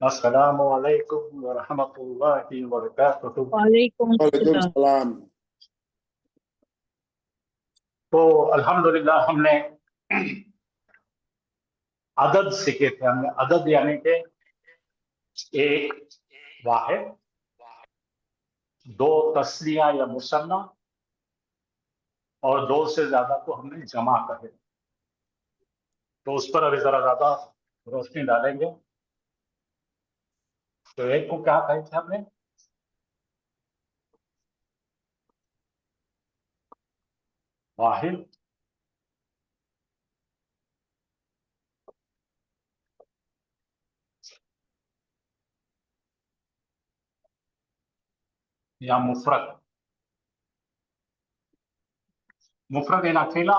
अस्सलामु अलैकुम व रहमतुल्लाहि व बरकातुहू। वालेकुम वालेकुम सलाम। सलाम। तो अल्हम्दुलिल्लाह हमने अदद सीखे थे। हमने अदद यानी कि एक वाहिद, दो तस्निया या मुसन्ना और दो से ज्यादा को हमने जमा कहे। तो उस पर अभी जरा ज्यादा रोशनी डालेंगे। तो एक को क्या कहे थे हमने? वाहिद, या मुफरद। मुफरद यानी अकेला,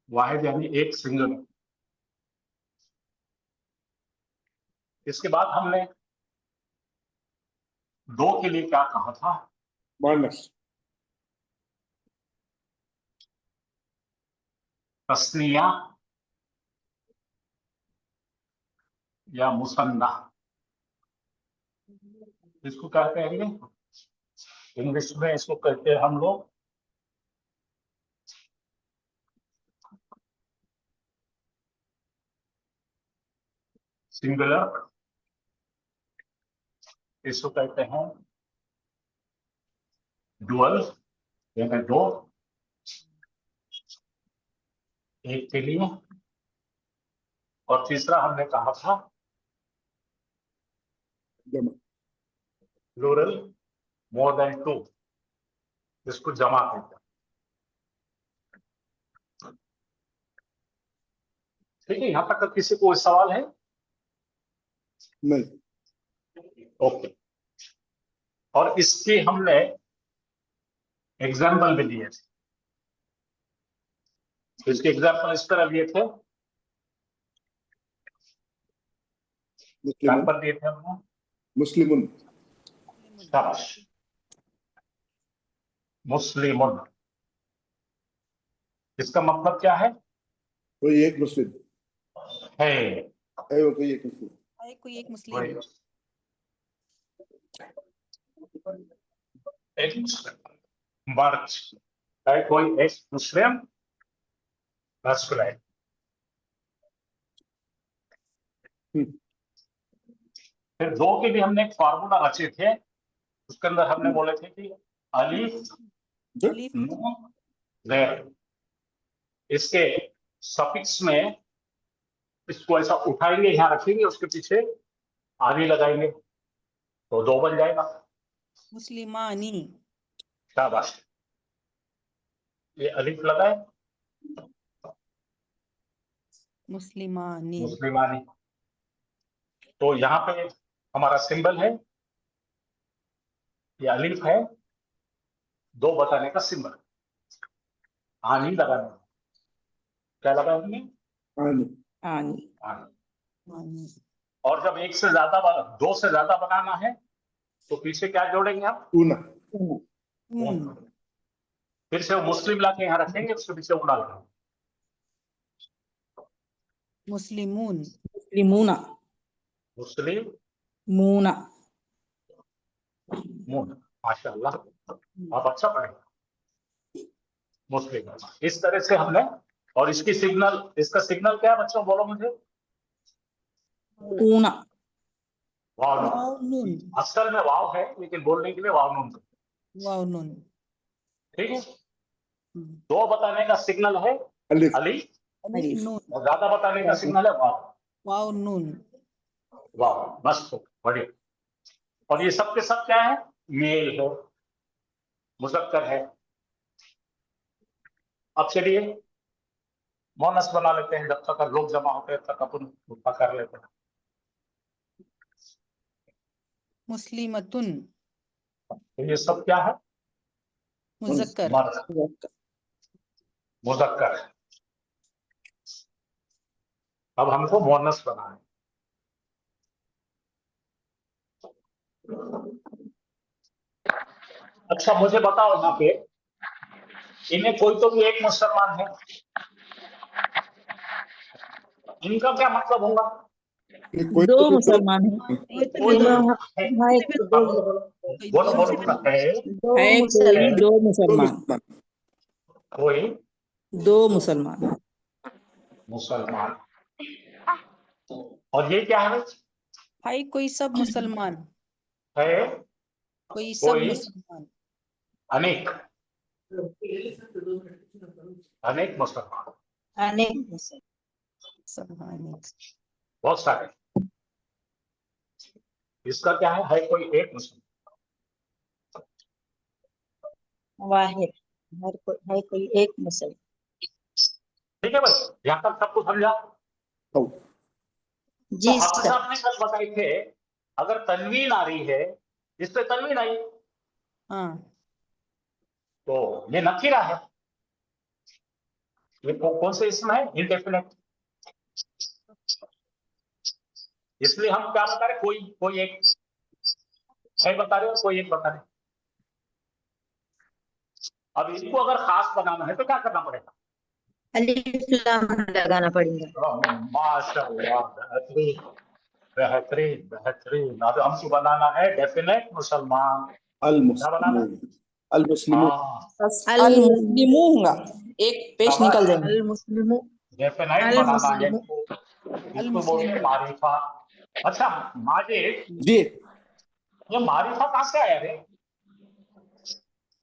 वाहिद यानी एक सिंगल। इसके बाद हमने दो के लिए क्या कहा था? मुअन्नस। तस्निया या मुसन्ना। इसको क्या कहेंगे इंग्लिश में? इसको कहते हैं हम लोग सिंगुलर। इसको कहते हैं डुअल, यानी दो एक के लिए। और तीसरा हमने कहा था जमा। Plural, more than two. इसको जमा कहते हैं। ठीक है, यहां तक किसी को कोई सवाल है? नहीं। ओके। और इसके हमने एग्जाम्पल भी दिए थे। इसके एग्जाम्पल इस तरह दिए थे। क्या मुस्लिमुन। पर दिए थे हमने? मुस्लिमुन। शाबाश, मुस्लिमुन। इसका मतलब क्या है? कोई एक मुस्लिम है। है, वो कोई एक मुस्लिम। कोई एक मुस्लिम। एक मुस्लिम मर्द है, कोई एक मुस्लिम मस्कुलाइन। फिर दो के भी हमने एक फार्मूला रचे थे। उसके अंदर हमने बोले थे कि अलीफ, अलीफ नून, ज़ेर। इसके सफिक्स में इसको ऐसा उठाएंगे, यहाँ रखेंगे, उसके पीछे आनी लगाएंगे तो दो बन जाएगा। मुस्लिमानी। शाबाश। ये अलीफ लगाए, मुस्लिमानी। मुस्लिमानी। तो यहाँ पे हमारा सिंबल है, ये अलीफ है, दो बताने का सिंबल। आनी लगाने, क्या लगाएंगे? आनी। आनी। आनी। आनी। और जब एक से ज्यादा, दो से ज्यादा बनाना है तो पीछे क्या जोड़ेंगे आप? ऊना। ऊन। फिर से वो मुस्लिम लाके यहाँ रखेंगे, उसके पीछे उड़ा लगाएंगे। मुस्लिमून। मुस्लिमूना। मुस्लिम मूना। मून। माशाल्लाह, आप अच्छा पढ़े। मुस्लिम। इस तरह से हमने, और इसकी सिग्नल, इसका सिग्नल क्या है बच्चों, बोलो मुझे। ऊना। वाव नून। वाव नून। असल में वाव है, लेकिन बोलने के लिए वाव नून। वाव नून। ठीक है। दो बताने का सिग्नल है अलिफ। अली, अलीफ नून। और ज्यादा बताने का सिग्नल है वाव। वाव नून। वाव, मस्त हो, बढ़िया। और ये सब के सब क्या है? मेल है, मुजक्कर है। अब चलिए मोनस बना लेते हैं, जब तक लोग जमा होते हैं तब अपन उसका कर लेते हैं। मुस्लिमतुन। तो ये सब क्या है? मुजक्कर। मर्द, मुजक्कर है। अब हमको मोनस बनाना है। अच्छा मुझे बताओ, यहाँ पे इन्हें कोई तो भी एक मुसलमान है, इनका क्या मतलब होगा? ये कोई दो तो भी मुसलमान हैं। कोई इनमें है। हाँ, एक दो बोलो कोई बोलो दो बोलो मुसलमान है दो है कोई दो दो मुसलमान, मुसलमान। कोई दो मुसलमान। मुसलमान। और ये क्या है? है कोई सब मुसलमान, है कोई सब कोई मुसलमान, अनेक, अनेक मुसलमान, अनेक मुसलमान। सब अनेक। बहुत सारे। इसका क्या है कोई एक मुसलमान। वाहिद, है कोई एक मुसलमान। ठीक है भाई, यहाँ तक सबको समझा? हो। तो जी हाफिज सर। साहब ने कल बताए थे, अगर तनवीन आ रही है, इस पे तनवीन आई हाँ तो ये नकीरा है। ये कौन से इसमें है? इनडेफिनेट। इसलिए हम क्या बता रहे, कोई कोई एक है बता रहे और कोई एक बता रहे। अब इनको अगर खास बनाना है तो क्या करना पड़ेगा? अलिफ लाम लगाना पड़ेगा। माशाअल्लाह, बेहतरीन बेहतरीन बेहतरीन। अब हमको बनाना है डेफिनेट मुसलमान। अल क्या बनाना है? मुस्लिमून, अल मुस्लिमून। हाँ, अल मुस्लिमू होगा, एक पेश निकल जाएंगे। अल मुस्लिमु, डेफिनेट अल बनाना है मुस्लिमू। इसको। अल इसको बोलते हैं मुस्लिमु। मारिफा। अच्छा माजिद, जी ये मारिफा कहाँ से आया रे?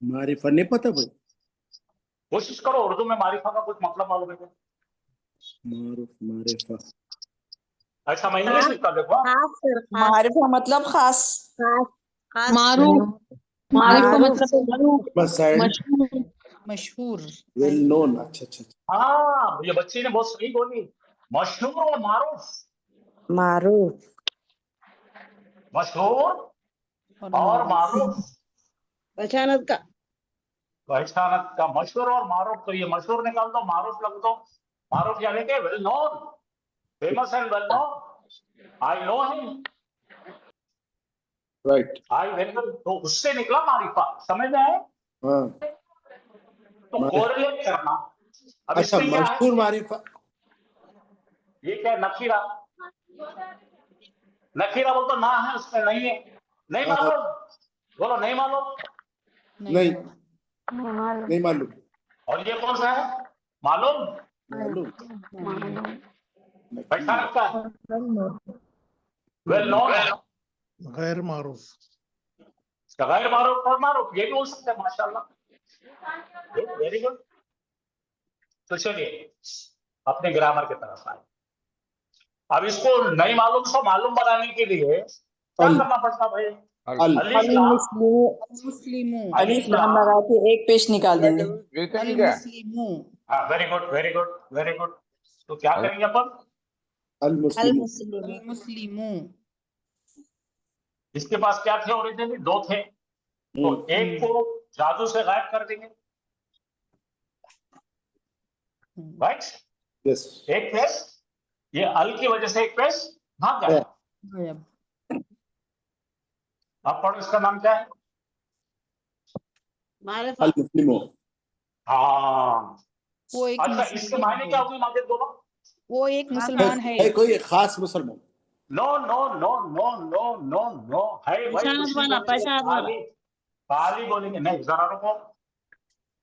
मारिफा नहीं पता भाई। कोशिश करो उर्दू में मारिफा का कुछ मतलब मालूम है क्या? मारूफ मारिफा। अच्छा मैं इंग्लिश लिखता देखो। मारिफा मतलब खास। मारूफ, मारिफा मतलब मसाइल मशहूर। मशहूर, वेल नोन। अच्छा अच्छा अच्छा। हाँ ये बच्ची ने बहुत सही बोली, मशहूर और मारूफ। मारूफ। मशहूर और और मारूफ। मारूफ, पहचानत का। पहचानत का। मशहूर और मारूफ, तो ये मशहूर निकाल दो, मारूफ लग दो। मारूफ यानी कि well known, famous and well known. I know him, right. I well know, तो उससे निकला मारिफा। समझ में आए? हाँ तो मारिफा। कोरिलेट करना। अब अच्छा इसमें क्या है? मशहूर मारिफा। ये क्या है? नखीरा। नखीरा बोल तो ना है उसमें, नहीं है, नहीं हाँ, मालूम। बोलो नहीं मालूम। नहीं मालूम। नहीं मालूम। और ये कौन सा है? मालूम। मालूम। पहचान का है, वेल नोन है। गैर मारूफ। गैर मारूफ और मारूफ ये भी बोल सकते हैं। माशाल्लाह, गुड, वेरी गुड। तो चलिए अपने ग्रामर की तरफ आए। अब इसको नहीं मालूम सो मालूम बनाने के लिए क्या अल करना पड़ता भाई? अल अलिफ लाम, अल मुस्लिमु, अलिफ लाम लगा के एक पेश निकाल देंगे। अल मुस्लिमु, very good very good very good. तो क्या करेंगे अपन? अल मुस्लिम। अल मुस्लिमु। इसके पास क्या थे ओरिजिनली? दो थे, तो एक को जादू से गायब कर देंगे, राइट? यस। एक पेश, ये अल की वजह से एक पेश भाग गया। गायब। अब पढ़ो इसका नाम क्या है? अल मुस्लिमो। हाँ। वो एक अच्छा इसके मुसलमान मायने क्या है, होगी माजिद बोलो? वो एक मुसलमान है। है कोई खास मुसलमान। No no no no no no no है भाई, पहचानत कुछ नहीं वाला, बोलेंगे, पहचानत वाला। खाली खाली बोलेंगे। नहीं जरा रुको।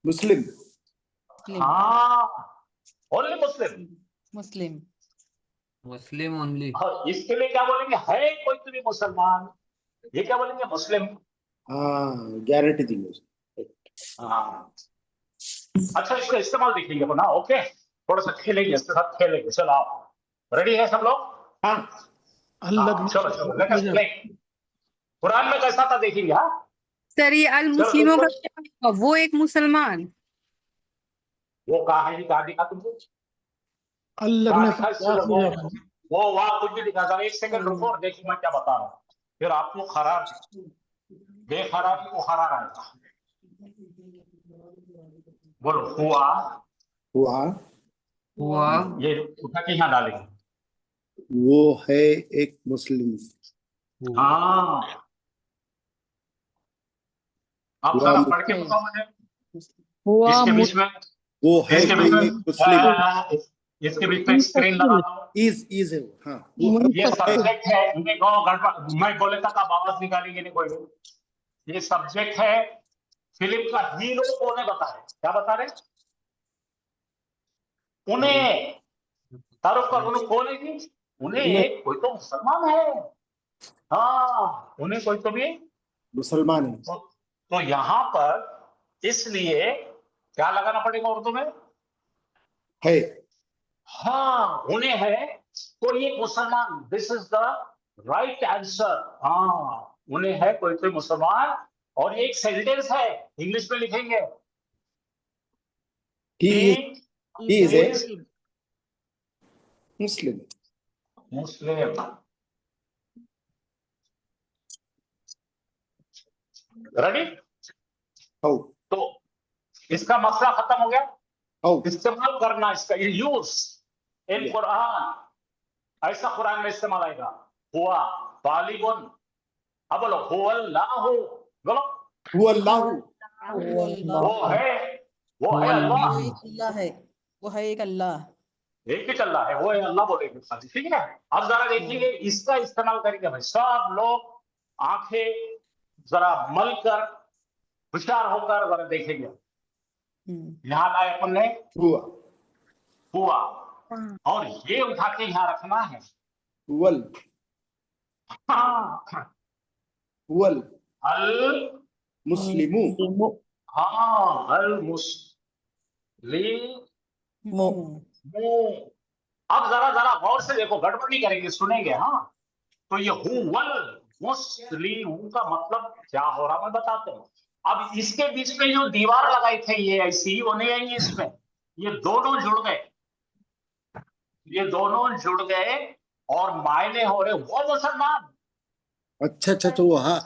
मुस्लिम। मुस्लिम, हाँ ओनली मुस्लिम। मुस्लिम। मुस्लिम ओनली। और इसके लिए क्या बोलेंगे? है कोई तो भी मुसलमान, ये क्या बोलेंगे? मुस्लिम। हाँ गारंटी देंगे उसको। हाँ अच्छा इसका इस्तेमाल देखेंगे ना। ओके थोड़ा सा खेलेंगे इसके साथ, खेलेंगे। चलो आप रेडी है सब लोग? हाँ हाँ, चलो चलो लेट अस प्ले। कुरान में कैसा था देखेंगे। हाँ सर ये अल चलो मुस्लिमों का देखो, क्या होगा? वो एक मुसलमान। वो कहा है, कहा दिखा तुमको? अल कहा लगने दिखा पर इससे क्या लोगों? किया था? वो वहां कुछ भी दिखा था। एक सेकंड रुको और देखिए मैं क्या बता रहा हूँ, फिर आपको खराब बेखराबी को हरार आएगा। बोलो हुआ, हुआ। हुआ ये उठा के यहाँ डालेंगे। वो है एक मुस्लिम। हाँ आप हुआ जरा पढ़ के है। बताओ मुझे। हुआ इसके बीच में वो है इसके बीच कोई में एक मुस्लिम इसके बीच में स्क्रीन लगा दो। इज है वो, हाँ वो ये सब्जेक्ट है, इन्हें कहो गड़बड़, मैं बोले तक आप आवाज निकालेंगे नहीं कोई। ये सब्जेक्ट है, फिल्म का हीरो कौन है बता रहे, क्या बता रहे? उन्हें तारुफ कर, उन्हें कौन है जी? उन्हें कोई तो मुसलमान है, हाँ उन्हें कोई तो भी मुसलमान है। तो यहाँ पर इसलिए क्या लगाना पड़ेगा उर्दू में? है, हाँ उन्हें है कोई एक मुसलमान, this is the right answer. हाँ उन्हें है कोई कोई मुसलमान, और ये एक सेंटेंस है, इंग्लिश में लिखेंगे he is a Muslim. Muslim. Muslim. Ready? How तो इसका मसला खत्म हो गया। हाउ इस्तेमाल करना इसका, यूज इन Yeah. कुरान, ऐसा कुरान में इस्तेमाल आएगा। हुआ तालिबुन, अब बोलो हुवल्लाहु, बोलो हुआ अल्लाह, वो अल्लाह वो है, वो है अल्लाह, वो एक अल्लाह है, वो है एक अल्लाह। एक ही चल रहा है, वो है अल्लाह बोलेंगे साथी, ठीक है। अब जरा देखिए इसका इस्तेमाल करेंगे भाई, सब लोग आंखें जरा मल कर होशियार होकर जरा देखेंगे। यहाँ लाए अपन ने हुआ हुआ, और ये उठा के यहाँ रखना है। हुवल हाँ, हुवल अल, मुस्लिमू, हाँ अल मुस्लिम। अब जरा जरा गौर से देखो, गड़बड़ नहीं करेंगे, सुनेंगे। हाँ तो ये हुवल मुस्लिम का मतलब क्या हो रहा मैं बताता हूँ। अब इसके बीच में जो दीवार लगाई थी ये ऐसी, वो नहीं आएंगी इसमें, ये दोनों जुड़ गए, ये दोनों जुड़ गए और मायने हो रहे वो मुसलमान। अच्छा अच्छा तो वो, हाँ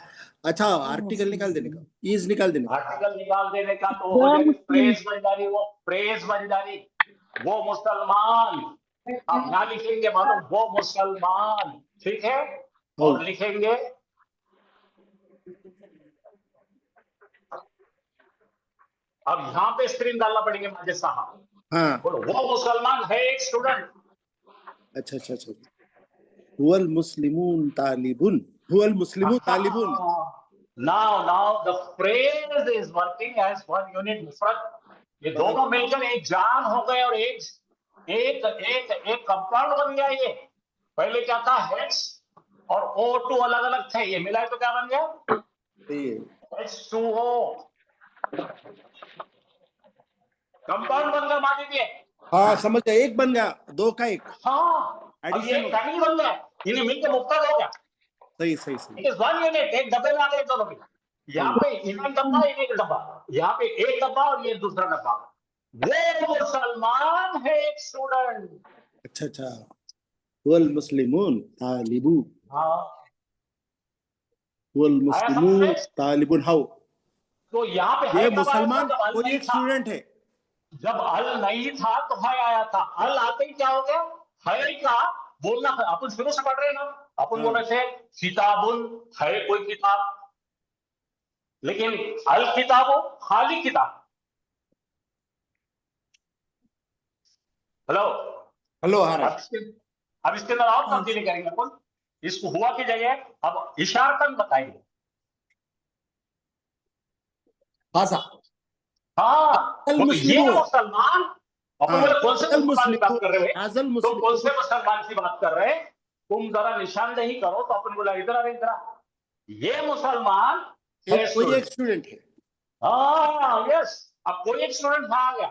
अच्छा आर्टिकल निकाल देने का, इज निकाल देने का। आर्टिकल निकाल देने का तो हो जाएगी प्रेस बन जा रही, वो प्रेस बन जा रही, वो मुसलमान। अब यहाँ लिखेंगे मालूम, वो मुसलमान, ठीक है। और लिखेंगे अब यहाँ पे स्क्रीन डालना पड़ेंगे माजे साहब। हाँ बोलो वो मुसलमान है एक स्टूडेंट। अच्छा अच्छा अच्छा, हुवल मुस्लिमून तालिबुन, हुवल मुस्लिमू तालिबुन। Now the phrase is working as one unit मुफरद। ये दोनों मिलकर एक जान हो गए और एक कंपाउंड बन गया। ये पहले क्या था, हेड्स और O2 अलग अलग थे, ये मिलाए तो क्या बन गया, H2O। कंपाउंड बनकर मान लीजिए। हाँ समझ गया, एक बन गया, दो का एक। हाँ अब ये Addition फैमिली बन गया, इन्हें मिलकर मुफ्तद हो गया। सही सही सही। इट इज वन यूनिट, एक डब्बे में आ गए दोनों भी। यहाँ पे इनका डब्बा, एक डब्बा, यहाँ पे एक डब्बा और ये दूसरा डब्बा। वो मुसलमान है एक स्टूडेंट। अच्छा अच्छा, हुवल मुस्लिमून तालिबू, हाँ हुवल मुस्लिमून तालिबुन। हाउ तो यहाँ पे ये है कब आया था? मुसलमान जब अल कोई नहीं एक था। स्टूडेंट है। जब अल नहीं था तो है आया था, अल आते ही क्या हो गया, है का बोलना। अपन शुरू से पढ़ रहे हैं ना, अपन बोल रहे थे किताबुन है कोई किताब, लेकिन अल किताब हो खाली किताब। हेलो हेलो हाँ अब इसके अंदर और तब्दीली करेंगे अपन, इसको हुआ की जगह अब इशारतन बताएंगे। हाजा हाँ अल तो ये मुस्लिमून। मुसलमान, अपन बोले कौन से मुसलमान की बात कर रहे हो, हाजल तो मुस्लिम। कौन से मुसलमान की बात कर रहे हैं, तुम जरा निशानदेही करो। तो अपन बोला इधर आ, इधर आ, ये मुसलमान है कोई एक स्टूडेंट है। हाँ यस। अब कोई एक स्टूडेंट आ गया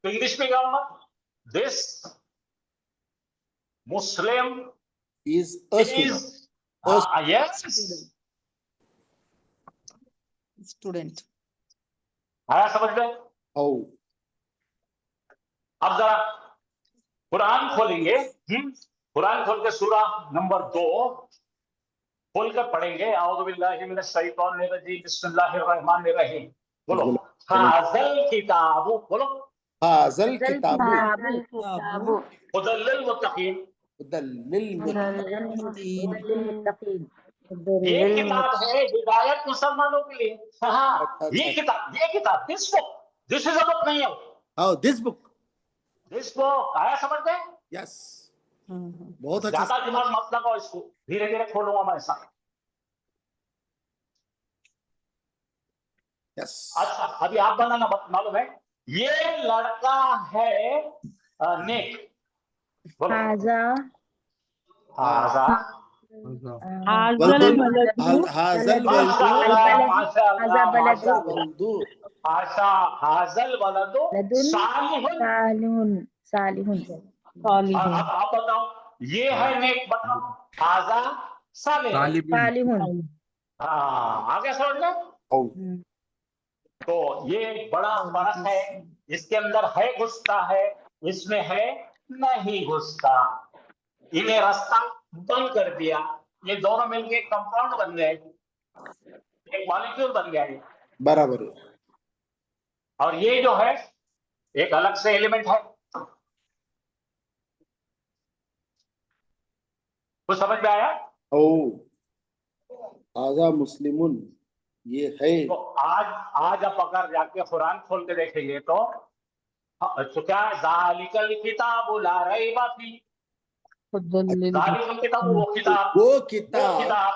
तो इंग्लिश में क्या होगा, this Muslim is a student. Yes, student. आया समझ में? हाउ अब जरा कुरान खोलेंगे, कुरान खोल के सूरा नंबर 2 खोल कर पढ़ेंगे। औज़ु बिल्लाहि मिनश शैतानिर रजीम, बिस्मिल्लाहिर रहमानिर रहीम। बोलो हाज़ल किताबु, बोलो हाजल किताबु हुदल लिल मुत्तकीन। हुदल लिल मुत्तकीन। ये किताब है हिदायत मुसलमानों के लिए। हाँ ये किताब this book, this is a book नहीं है, how this book, this book आया समझ गए? यस, हाँ। बहुत अच्छा। ज्यादा दिमाग मत लगाओ इसको, धीरे धीरे खोलूंगा मैं ऐसा। यस, अच्छा अभी आप बनाना मालूम है, ये लड़का है नेक, बोलो हाजा हाजा वल्दुन, बलदू हाजल माशा वल्दु, अल्लाह, माशा अल्लाह, माशा हाजल अल्लाह, वल्दु, आशा हाजल वलदो सालिहुन। सालिहुन अब आप बताओ, ये है नेक, बताओ हाजा सालिह। तालिबुन हाँ आगे समझ लो। तो ये बड़ा फर्क है, इसके अंदर है घुसता है, इसमें है नहीं घुसता। इन्हें रास्ता बंद कर दिया, ये दोनों मिलके कंपाउंड बन गए, एक मॉलिक्यूल बन गया ये। बराबर है। और ये जो है एक अलग से एलिमेंट है। कुछ समझ में आया? ओ हाजा मुस्लिमुन, ये है। तो आज आप अगर जाके कुरान खोल के देखेंगे तो क्या ज़ालिकल किताबु ला रैबा फीह, ज़ालिकल किताबु वो किताब,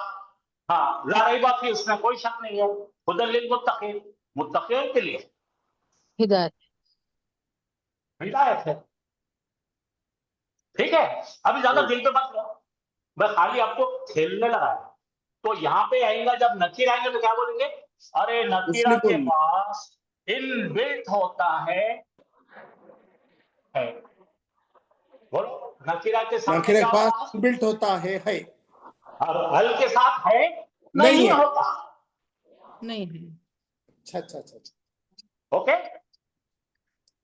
हाँ ला रैबा फीह, उसमें कोई शक नहीं है, हुदल लिल मुत्तकीन, मुत्तकीन के लिए हिदायत है। ठीक है, अभी ज्यादा दिल पे मत लो, मैं खाली आपको खेलने लगा है। तो यहाँ पे आएगा, जब नकीर आएंगे तो क्या बोलेंगे? अरे नकीरा के मुस्लिमुन। पास इनबिल्ट होता है। बोलो नकीरा के सामने नकीरे क्या के होता पास बिल्ट होता है, और हल के साथ है नहीं नहीं है। होता। नहीं है। अच्छा अच्छा अच्छा, okay,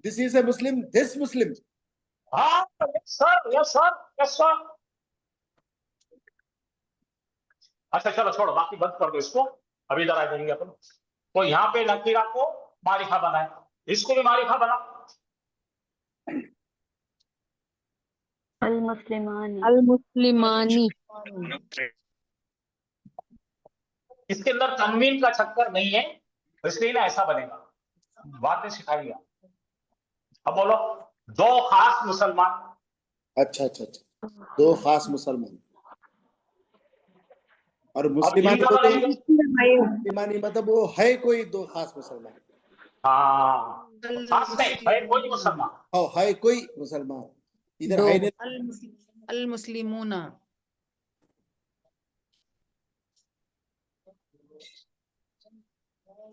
this is a Muslim, this Muslim. हाँ yes sir, yes sir, yes sir. अच्छा चलो छोड़ो, बाकी बंद कर दो इसको, अभी इधर आ जाएंगे अपन। तो यहाँ पे नकीरा को मारिफा बनाए, इसको भी मारिफा बना। अल मुस्लिमानी इसके अंदर तनवीन का चक्कर नहीं है, इसलिए ना ऐसा बनेगा, बातें सिखाएंगे। अब बोलो दो खास मुसलमान। अच्छा अच्छा अच्छा, दो खास मुसलमान। और अब मुस्लिमानी इनका बनाएंगे। मुस्लिमानी मतलब वो है कोई दो खास मुसलमान। हाँ खास नहीं है कोई मुसलमान। हाँ है कोई मुसलमान, इधर है नहीं। अल मुस्लिमूना।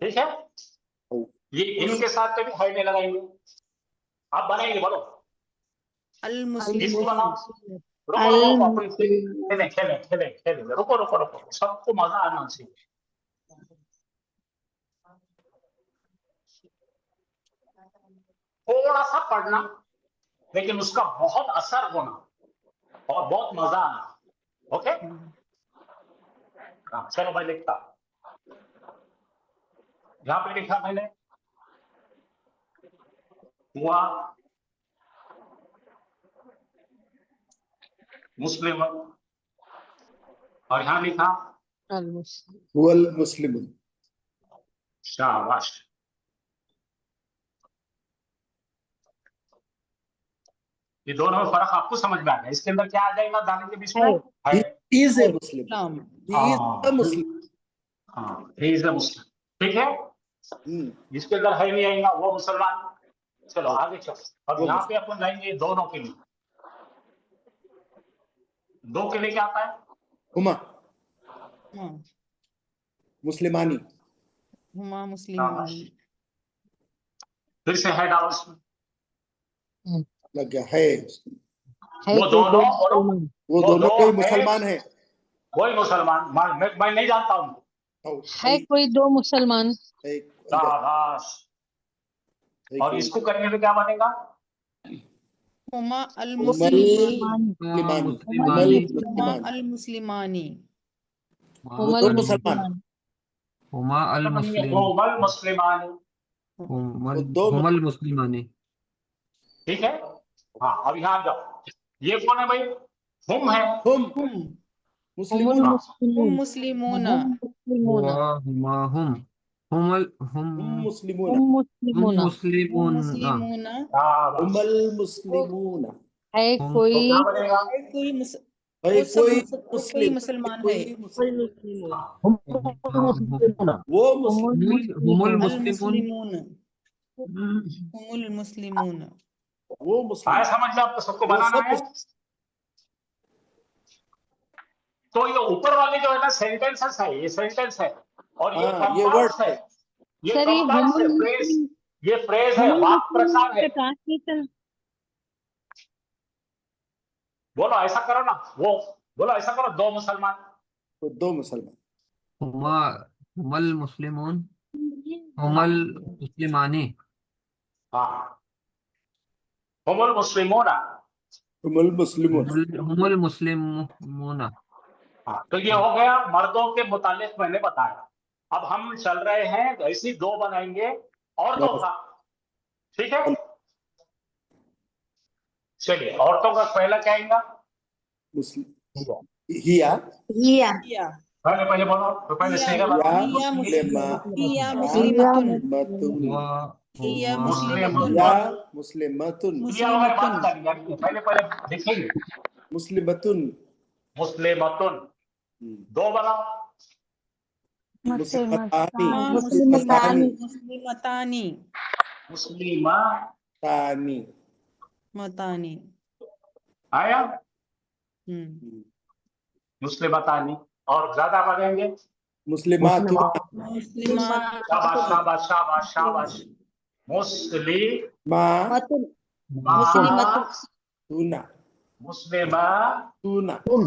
ठीक है, ये इनके साथ कभी है नहीं लगाएंगे। आप बनाएंगे, बोलो अल इसको मुस्लिमून। बनाओ। रुको रुको, अपन खेले खेले खेले खेले, रुको रुको रुको, सबको मजा आना चाहिए। थोड़ा सा पढ़ना, लेकिन उसका बहुत असर होना और बहुत मजा आना। ओके, चलो मैं लिखता, यहां पे लिखा मैंने हुआ मुस्लिम, और यहां लिखा हुवल मुस्लिमुन। शाबाश। ये दोनों में फर्क आपको समझ में आ गया? इसके अंदर क्या आ जाएगा दाने के बीच में? है। He is a Muslim. Islam. He is a Muslim. हाँ he is a Muslim, ठीक है। जिसके अंदर है नहीं आएगा वो मुसलमान। चलो आगे चलो, अब वो यहाँ पे अपन लाएंगे दोनों के लिए। दो के लिए क्या आता है? हुमा हाँ, मुस्लिमानी। हुमा मुस्लिमून। फिर से है डालो इसमें, लग गया है। वो दोनों बोलो, वो दोनों कोई मुसलमान है। वही मुसलमान, मैं नहीं जानता हूँ। है कोई दो मुसलमान। शाबाश। और इसको करने में क्या बनेगा? हुमा अल मुसलमानी। हुमा अल मुस्लिमानी। वो दो मुसलमान। हुमा अल मुस्लिम, हुमल मुस्लिमान, हुमल मुस्लिमानी। ठीक है। हाँ अब यहाँ जाओ, ये कौन है भाई? हुम है। हुम हुम मुस्लिमुन। हुम मुस्लिमूना। हुआ हुमा हुम, हुमल हुम हुम मुस्लिमून हुम हुम मुस्लिमून मुस्लिमूना शाबाश। हुमल मुस्लिमून है तो कोई क्या बनेगा? है कोई भाई वो सब कोई कोई मुस्लिम मुसलमान है। कोई मुस्लिम हाँ, वो मुस्लिम हुमुल अल मुस्लिमून मुस्लिमून हुमुल मुस्लिमून। वो मुस्लिम आया समझ में? आपको सबको वो बनाना सब है। तो ये ऊपर वाले जो है ना सेंटेंसेस है, ये सेंटेंस है और ये हाँ ये वर्ड कंपाउंड्स है, ये सर, ये कंपाउंड्स है, फ्रेज, ये फ्रेज है, वाक्य प्रचार है। ट्रांसलेशन बोलो ऐसा करो ना, वो बोलो ऐसा करो, दो मुसलमान। तो दो मुसलमान हुमा हुमल मुस्लिमून हुमल मुस्लिमानी हाँ, हुमुल मुस्लिमूना। हुमल मुस्लिमून हुमुल मुस्लिमूना। हाँ, तो ये हो गया मर्दों के मुतालिक मैंने बताया। अब हम चल रहे हैं, ऐसी दो बनाएंगे औरतों का, ठीक है? चलिए, औरतों का पहला क्या आएगा? मुस्लिम हिया हिया पहले बोलो तो, पहले हिया सीधा या बताओ। हिया मुस्लिमा मुस्लिमतुन हिया मुस्लिमतुन या मुस्लिमतुन किया हुआ बात करेंगे, पहले देखेंगे। मुस्लिमतुन मुस्लिमतुन दो बनाओ। मुस्लिमतानी मुस्लिमतानी मुस्लिमतानी मुस्लिमतानी मुस्लिमा तानी मतानी। आया हम्म मुस्लिमतानी। और ज्यादा बढ़ेंगे। मुस्लिमातुन मुस्लिमात शाबाश शाबाश शाबाश शाबाश। मुस्लिमा मुस्लिमातुना मुस्लिमा मुस्लिमातुन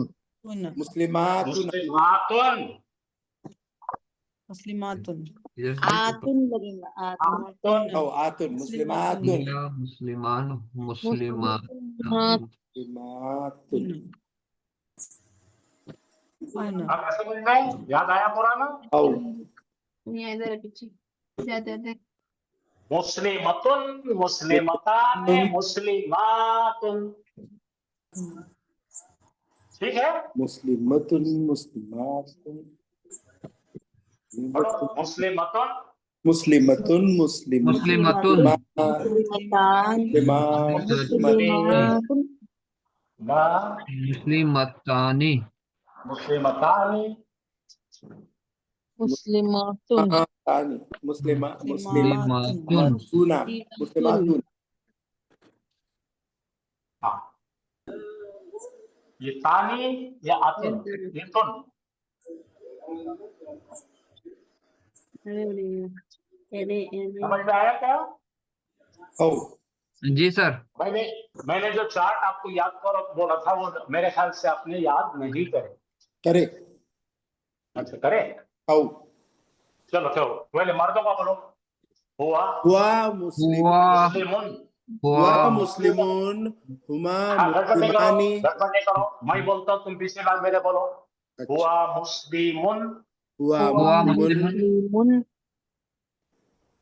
मुस्लिमातुन मुस्लिमातुन आतुन Oh, atun muslimatun या मुस्लिमान मुस्लिमात muslimatun अब ऐसे समझ में याद आया पुराना? oh मुस्लिमतुन मुस्लिमताने मुस्लिमातुन। ठीक है? muslimatun muslimatun मुस्लिमतुन muslimatun मुस्लिमतुन मुस्लिमतानी मुस्लिमतानी मुस्लिमातुन मुस्लिमातुन muslimatun हाँ, ये तानी या आतुन, ये तुन। समझ में आया क्या? oh जी सर। मैंने जो चार्ट आपको याद करो बोला था, वो मेरे ख्याल से आपने याद नहीं करे। करे अच्छा करे? oh चलो पहले मर्दों का बोलो। हुआ हुआ मुस्लिम मुस्लिमुन। हुआ मुस्लिमून हुमा हाँ, गड़बड़ नहीं मुस्लिमानी करो। मैं बोलता हूँ, तुम पिछली बार मेरे बोलो। हुआ मुस्लिमुन हुआ हुआ मुस्लिमून मुस्लिमुन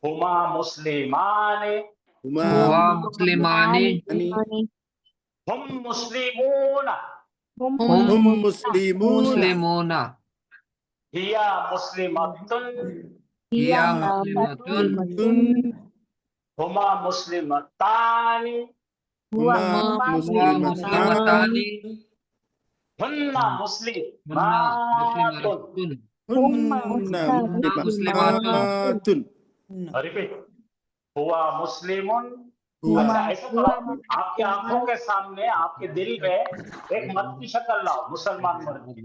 हुमा मुस्लिमाने हुमा हुआ मुस्लिमानी हम मुस्लिमून हम हुम मुस्लिमून मुस्लिमूना हिया मुस्लिमतुन हिया मुस्लिमतुन हुमा मुस्लिमतानी हुमा हुआ मुस्लिमतानी मुस्लिमतानी हुन्ना मुस्लिमातुन। मुस्लिमातुन हुन्ना मुस्लिमातुन रिपीट। हुआ मुस्लिमुन। हुआ अच्छा ऐसा करो, आपकी आंखों के सामने, आपके दिल में एक मर्द की शक्ल लाओ, मुसलमान मर्द की।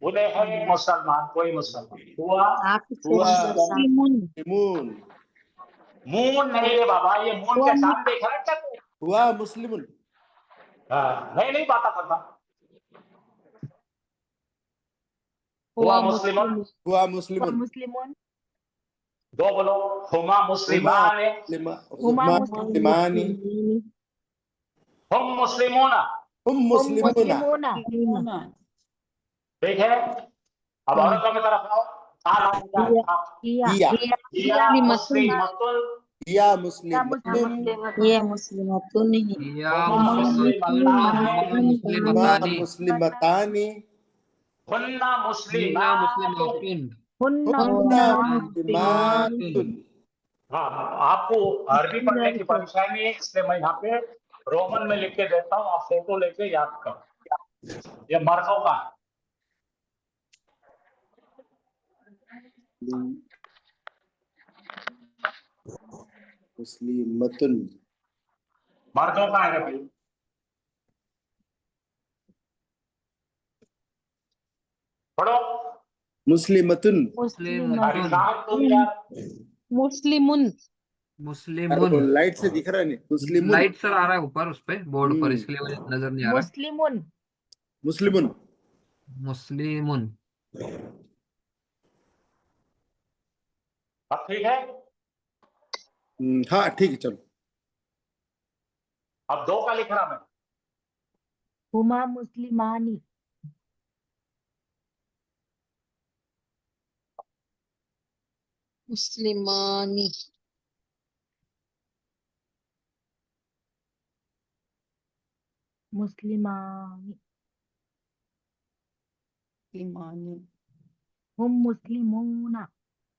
बोले है एक मुसलमान, कोई मुसलमान। हुआ हुआ मुस्लिमून मून नहीं है बाबा, ये मून का चांद देख रहा है क्या तू? हुआ मुस्लिमून हाँ, नहीं बात करता। हुआ मुस्लिमुन हुआ मुस्लिमून दो बोलो। हुमा मुस्लिमाने हुमा मुस्लिमानी हम मुस्लिमूना। हम मुस्लिमूना ठीक है? अब औरतों की तरफ आओ। हिया हिया मुस्लिमतुन हिया मुस्लिमतुन ये मुस्लिमातुन हिया हुमा मुस्लिमतुन मुस्लिमताने हुमा मुस्लिमतानी हुमा मुस्लिमतानी हुन्ना हिया मुस्लिमातुन मुस्लिमातुन हुन्ना मुस्लिमातुन। हाँ, आपको अरबी पढ़ने की परेशानी नहीं है, इसलिए मैं यहाँ पे रोमन में लिख के देता हूँ, आप फोटो लेके याद करो। ये मर्दों का है। मुस्लिमतुन। मर्दों का है भाई। पढ़ो। मुस्लिमतुन। अरे साहब तुम यार, मुस्लिमुन मुस्लिमुन। लाइट से दिख रहा नहीं। मुस्लिमुन। लाइट सर आ रहा है ऊपर उस पे बोर्ड पर, हम्म। इसलिए मुझे नजर नहीं आ रहा। मुस्लिमुन मुस्लिमुन। मुस्लिमुन। अब ठीक है। हाँ ठीक है चलो। अब दो का लिख रहा मैं। हुमा मुस्लिमानी मुस्लिमानी मुस्लिमानी मुस्लिमानी हुम मुस्लिमूना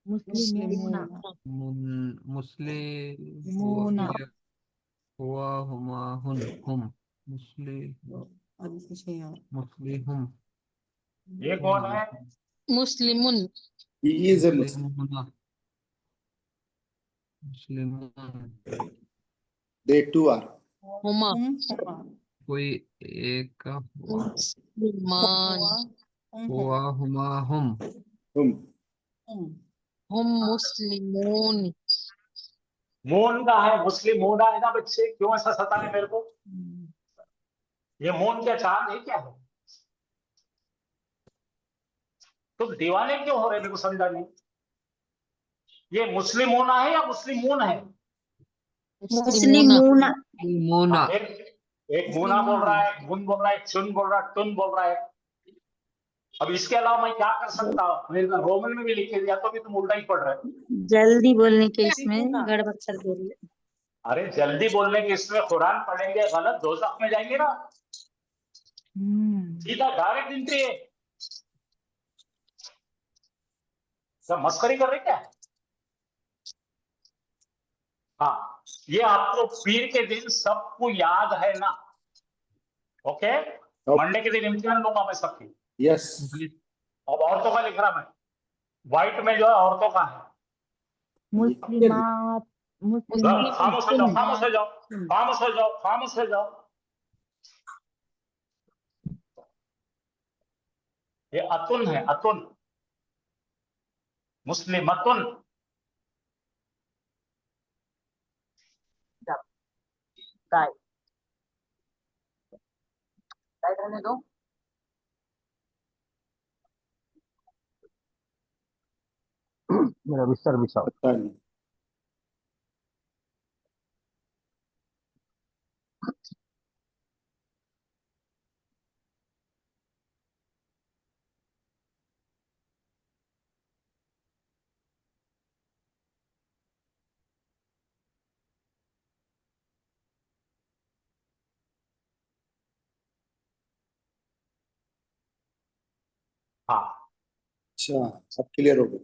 मुस्लिमूना मुस्लिम हुआ हुमा हुन हुम मुस्लिहुम ये कौन है? मुस्लिमुन ये is a Muslim. मुस्लिमुना मुस्लिमुन। They two are. Huma कोई एक का मुस्लिमान हुआ हुमा हुम। Hum. हुम मुस्लिमून मून का है, मुस्लिम मून है ना बच्चे, क्यों ऐसा सता है मेरे को? ये मून क्या चांद है क्या है? तुम दीवाने क्यों हो रहे, मेरे को समझा नहीं। ये मुस्लिम होना है या मुस्लिम मून है? मुस्लिमूना मुना। एक मूना बोल रहा है, एक मुन बोल रहा है, एक चुन बोल रहा है, टुन बोल रहा है। अब इसके अलावा मैं क्या कर सकता हूँ? मैंने रोमन में भी लिख के दिया तो भी तुम उल्टा ही पढ़ रहे हो। जल्दी बोलने के इसमें गड़बड़ कर दे रही है। अरे जल्दी बोलने के इसमें कुरान पढ़ेंगे गलत दोजख में जाएंगे ना, सीधा डायरेक्ट एंट्री है। सब मस्करी कर रहे क्या? हाँ, ये आपको पीर के दिन सबको याद है ना? ओके, मंडे के दिन इम्तिहान लूंगा मैं सबकी। Yes. अब औरतों का लिख रहा मैं, व्हाइट में जो है औरतों का है। मुस्लिमात खामोश हो जाओ, खामोश हो जाओ, खामोश हो जाओ, खामोश हो जाओ। ये अतुन है, अतुन, मुस्लिमतुन। गाय गाय रहने दो। मेरा बिस्तर बिछाओ। पता नहीं। हाँ, अच्छा अब क्लियर हो गया।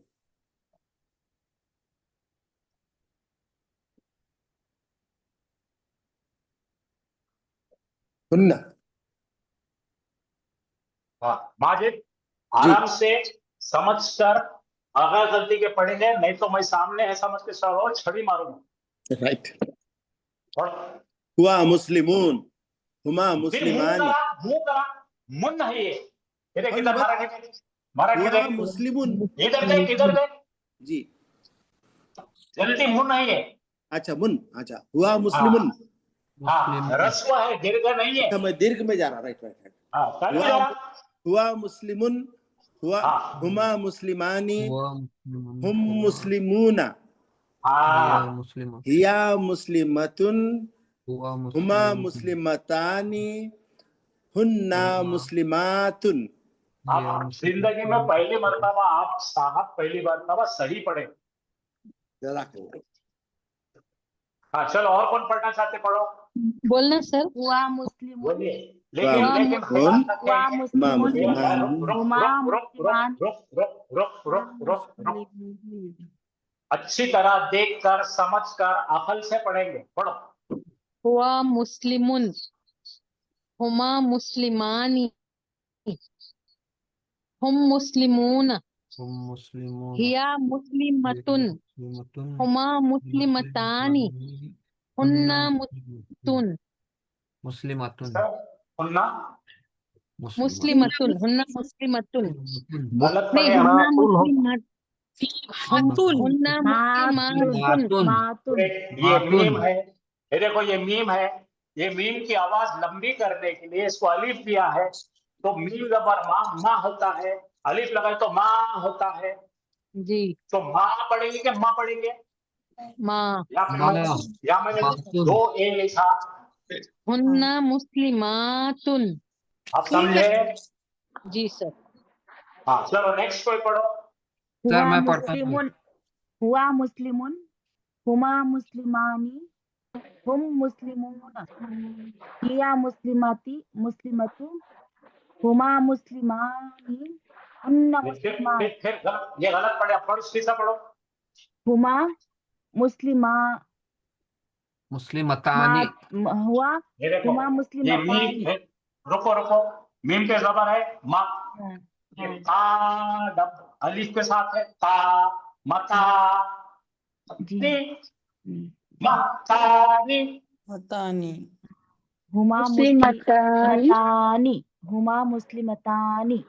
हुन्ना। हाँ माजिद, आराम से समझ कर, अगर गलती के पढ़ेंगे, नहीं तो मैं सामने है समझ के सर छड़ी मारूंगा। राइट। और हुआ मुस्लिमून हुमा फिर मुंह मुस्लिमानी। करा मुन है ये। देख हाँ, इधर मराठी में, मराठी हुआ देख, मुस्लिमून। इधर देख, इधर देख, जी। जल्दी मुन है ये। अच्छा मुन। अच्छा हुआ मुस्लिमून। हाँ, रस्व है, दीर्घ नहीं है। अच्छा मैं दीर्घ में जा रहा। Right right right. हाँ, कर हुआ जरा। हुआ मुस्लिमुन। हुआ हाँ। हुमा मुस्लिमानी। हुआ हुम मुस्लिमूना। हाँ, मुस्लिम हिया मुस्लिमतुन। हुआ हुमा मुस्लिम मुस्लिमतानी। हुन्ना हुआ मुस्लिमातुन। आप जिंदगी में पहली मर्तबा, आप साहब पहली मर्तबा सही पढ़े। जज़ाकल्लाह। हाँ चलो, और कौन पढ़ना चाहते पढ़ो, बोलना सर। हुआ मुस्लिमुन बोलिए। लेकिन हुआ लेकिन मुस्लिमुन, ध्यान हुआ रखेंगे, मुस्लिमुन ये मुस्लिमान, रुक रुक हुमा रुक रुक मुस्लिमान रुक रुक रुक रुक रुक रुक रुक, मुस्लिम अच्छी तरह देखकर समझकर अकल से पढ़ेंगे, पढ़ो। हुआ मुस्लिमुन, हुमा मुस्लिमानी, हुम मुस्लिमून, हुम मुस्लिमून, हिया मुस्लिमतुन, मुस्लिमतुन, हुमा मुस्लिमतानी, हुन्ना मुस्लिमतुन, मुस्लिमतुन, सुनना, मुस्लिमतुन, हुन्ना मुस्लिमतुन, गलत नहीं पढ़े हुन्ना आप। मुस्लिमत, हुन्ना मातुन मुस्लिमातुन, मातुन ये मीम है, ये देखो ये मीम है, ये मीम की आवाज लंबी करने के लिए इसको अलीफ दिया है, तो मीम जबर माँ होता है, अलीफ लगाए तो माँ होता है, जी तो माँ पढ़ेंगे कि माँ पढ़ेंगे, माँ, या मैंने मातुन, 2 ए लिखा, हुन्ना मुस्लिमातुन। आप समझे। जी सर। हाँ चलो नेक्स्ट कोई पढ़ो। सर हुआ मैं पढ़ता हूँ। मुस्लिमुन हुआ मुस्लिमुन हुमा मुस्लिमानी हुम मुस्लिमून हिया मुस्लिमाती मुस्लिमतुन हुमा मुस्लिमानी हुन्ना मुस्लिमात फिर गलत, ये गलत पढ़े, आप पढ़ो, सीधा पढ़ो। हुमा मुस्लिमा मुस्लिमतानी, हुआ ये देखो हुमा ये मुस्लिमतानी मीम है, रुको रुको, मीम पे जबर है माँ, हाँ, ये हाँ, ता अलीफ के साथ है ता, मता जी नी, हम्म। मतानी, मतानी, हुमा मुस्लिमतानी हुमा मुस्लिमतानी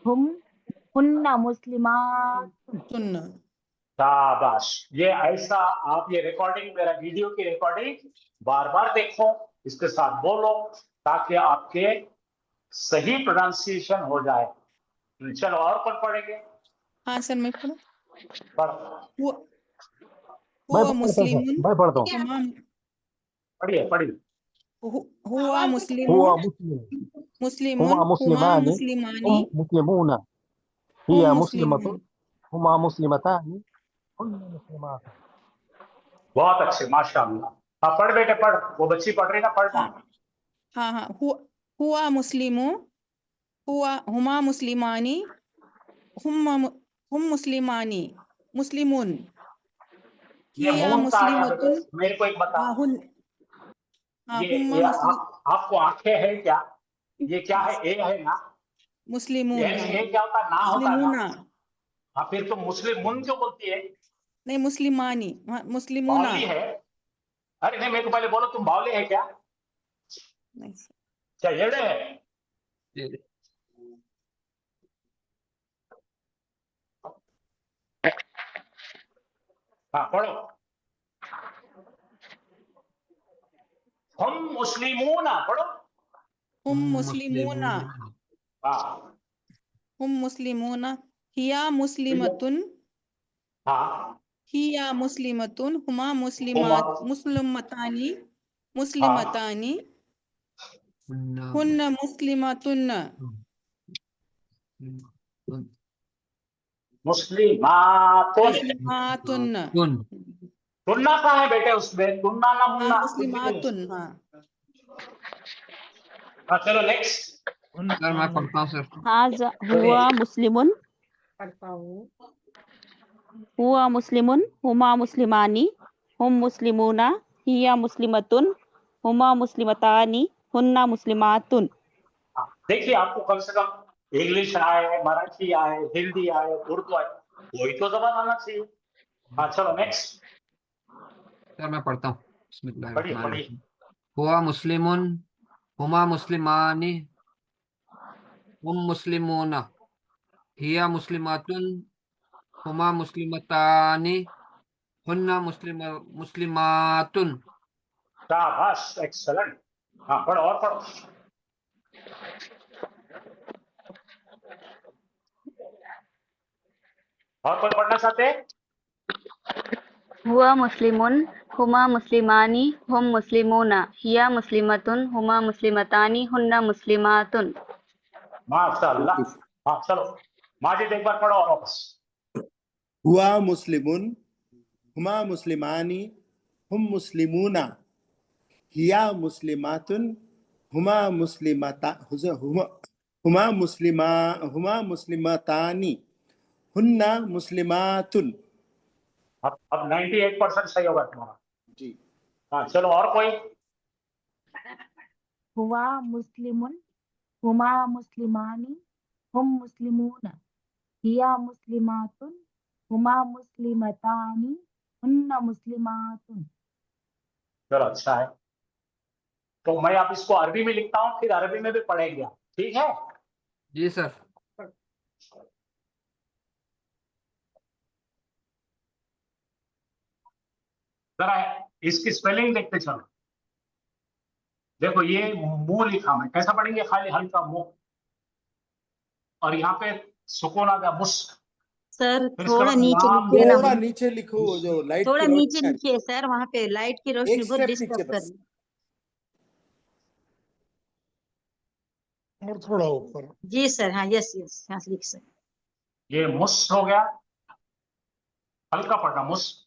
हुम हुन्ना मुस्लिमात सुन्ना, शाबाश। ये ऐसा आप ये रिकॉर्डिंग, मेरा वीडियो की रिकॉर्डिंग बार बार देखो, इसके साथ बोलो, ताकि आपके सही प्रोनाउंसिएशन हो जाए। चलो और कौन पढ़ेंगे, हाँ सर मैं पढ़ूं। पढ़, हुआ हुआ मुस्लिमुन मैं पढ़ता हूँ। हुमा पढ़िए पढ़िए। हुआ हुआ मुस्लिमुन मुस्लिम, मुस्लिमुन हुमा हुमा मुस्लिमानी, मुस्लिमानी हुम मुस्लिमून, हुम हिया मुस्लिमून मुस्लिमतुन, हुमा मुस्लिमतानी, हुन्ना मुस्लिमात। बहुत अच्छे, माशाअल्लाह। हाँ पढ़ बेटे पढ़, वो बच्ची पढ़ रही ना, पढ़ना। हाँ हाँ हुआ मुस्लिमु हुआ हुमा मुस्लिमानी हुम मुस्लिमानी मुस्लिमुन ये हिया मून कहाँ है बेटे, मुस्लिमतुन मेरे को एक बता। हाँ हुन हाँ हुम्मा ये आपको आंखें हैं क्या, ये क्या है, ए है ना, मुस्लिमून ये क्या होता है, ना होता है मुस्लिमूना ना। हाँ फिर तो मुस्लिम मुन क्यों बोलती है, नहीं मुस्लिमानी हाँ, मुस्लिमूना बावली है। अरे नहीं, मेरे को पहले बोलो तुम बावले है क्या, नहीं क्या येड़े है। हाँ पढ़ो। हम मुस्लिमूना पढ़ो। हुम मुस्लिमूना हाँ हुम मुस्लिमूना हिया मुस्लिमतुन हाँ हिया मुस्लिमतुन हुमा हुमा, मुस्लिमतानी हाँ मुस्लिमतानी हुन्न मुस्लिमतुन मुस्लिमातुन। मुस्लिमातुन तुन्ना कहाँ है बेटे उसमें, तुन्ना ना हाँ मुन्ना, मुस्लिमातुन हाँ हाँ चलो नेक्स्ट। सर मैं पढ़ता हूँ सर। हाजा हुआ मुस्लिमुन हुआ मुस्लिमुन हुमा मुस्लिमानी हुम मुस्लिमूना हिया मुस्लिमतुन हुमा मुस्लिमतानी हुन्ना मुस्लिमातुन। हाँ, देखिए आपको कम से कम इंग्लिश आए, मराठी आए, हिंदी आए, उर्दू आए, कोई तो जबान आना चाहिए। हाँ चलो नेक्स्ट, सर मैं पढ़ता हूँ। पढ़िए बिस्मिल्लाहिर्रहमानिर्रहीम। हुआ मुस्लिमुन हुमा मुस्लिमानी हुम मुस्लिमूना हिया मुस्लिमातुन हुमा मुस्लिमतानी हुन्ना मुस्लिमातुन। शाबाश, एक्सलेंट। हाँ पढ़ो और पढ़ो। और कोई पढ़ना चाहते हैं, हुआ मुस्लिमुन हुमा मुस्लिमानी हुम मुस्लिमूना हिया मुस्लिमतुन हुमा मुस्लिमतानी हुन्ना मुस्लिमातुन। माशाअल्लाह। हाँ चलो माजिद एक बार पढ़ो और वापस। हुआ मुस्लिमुन, हुमा मुस्लिमानी, हुम मुस्लिमूना हिया मुस्लिमातुन हुमा मुस्लिमाता हुमा मुस्लिमतानी हुन्ना मुस्लिमातुन। अब 98% सही होगा तुम्हारा। जी। हाँ चलो और कोई। हुआ मुस्लिमुन हुमा मुस्लिमानी हुम मुस्लिमून हिया मुस्लिमातुन हुमा मुस्लिमतानी हुन्ना मुस्लिमातुन। चलो अच्छा है। तो मैं अब इसको अरबी में लिखता हूँ, फिर अरबी में भी पढ़ेंगे आप, ठीक है। जी सर। जरा इसकी स्पेलिंग देखते चलो। देखो ये मुंह लिखा, मैं कैसा पढ़ेंगे, खाली हल्का मुंह, और यहाँ पे सुकून आ गया मुस। सर फिर इसके थोड़ा बाद नीचे लाम, लिखिए ना, थोड़ा नीचे लिखो, जो लाइट थोड़ा की नीचे रोशनी आ रही लिखिए सर, वहाँ पे लाइट की है। रोशनी एक बहुत स्टेप डिस्टर्ब नीचे कर बस। रही है। और थोड़ा ऊपर। जी सर, हाँ, यस यस, यहाँ से लिख सकते। ये मुस हो गया, हल्का पढ़ना, मुस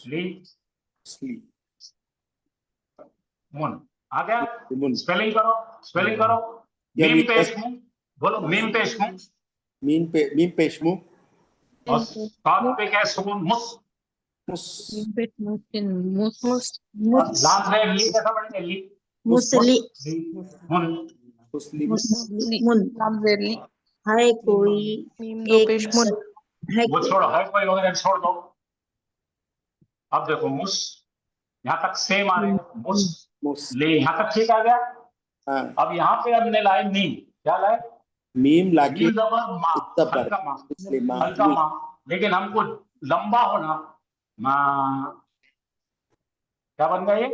ली मुस्ली मुन आ गया। मुन। स्पेलिंग करो, स्पेलिंग करो। या मीम मीम पेश मुंह, बोलो मीम पेश मुंह, मीम पेश मुंह और साथ पे क्या है, सुकून मुस। मुस और लाम से ली कैसा पढ़ेंगे, ली मुसली मुन। मुस्लिम मुस्लिमुन है कोई एक है वो कोई। छोड़ो, है कोई वगैरह छोड़ दो। अब देखो मुस, यहाँ तक सेम आ रहे हैं, मुस मुस। ले, यहाँ तक ठीक आ गया। हाँ। अब यहाँ पे हमने लाए मीम, क्या लाए, मीम लाके मीम जबर माँ, जबर हल्का माँ, मुस्लिमा हल्का माँ, लेकिन हमको लंबा होना, माँ, क्या बन गया ये,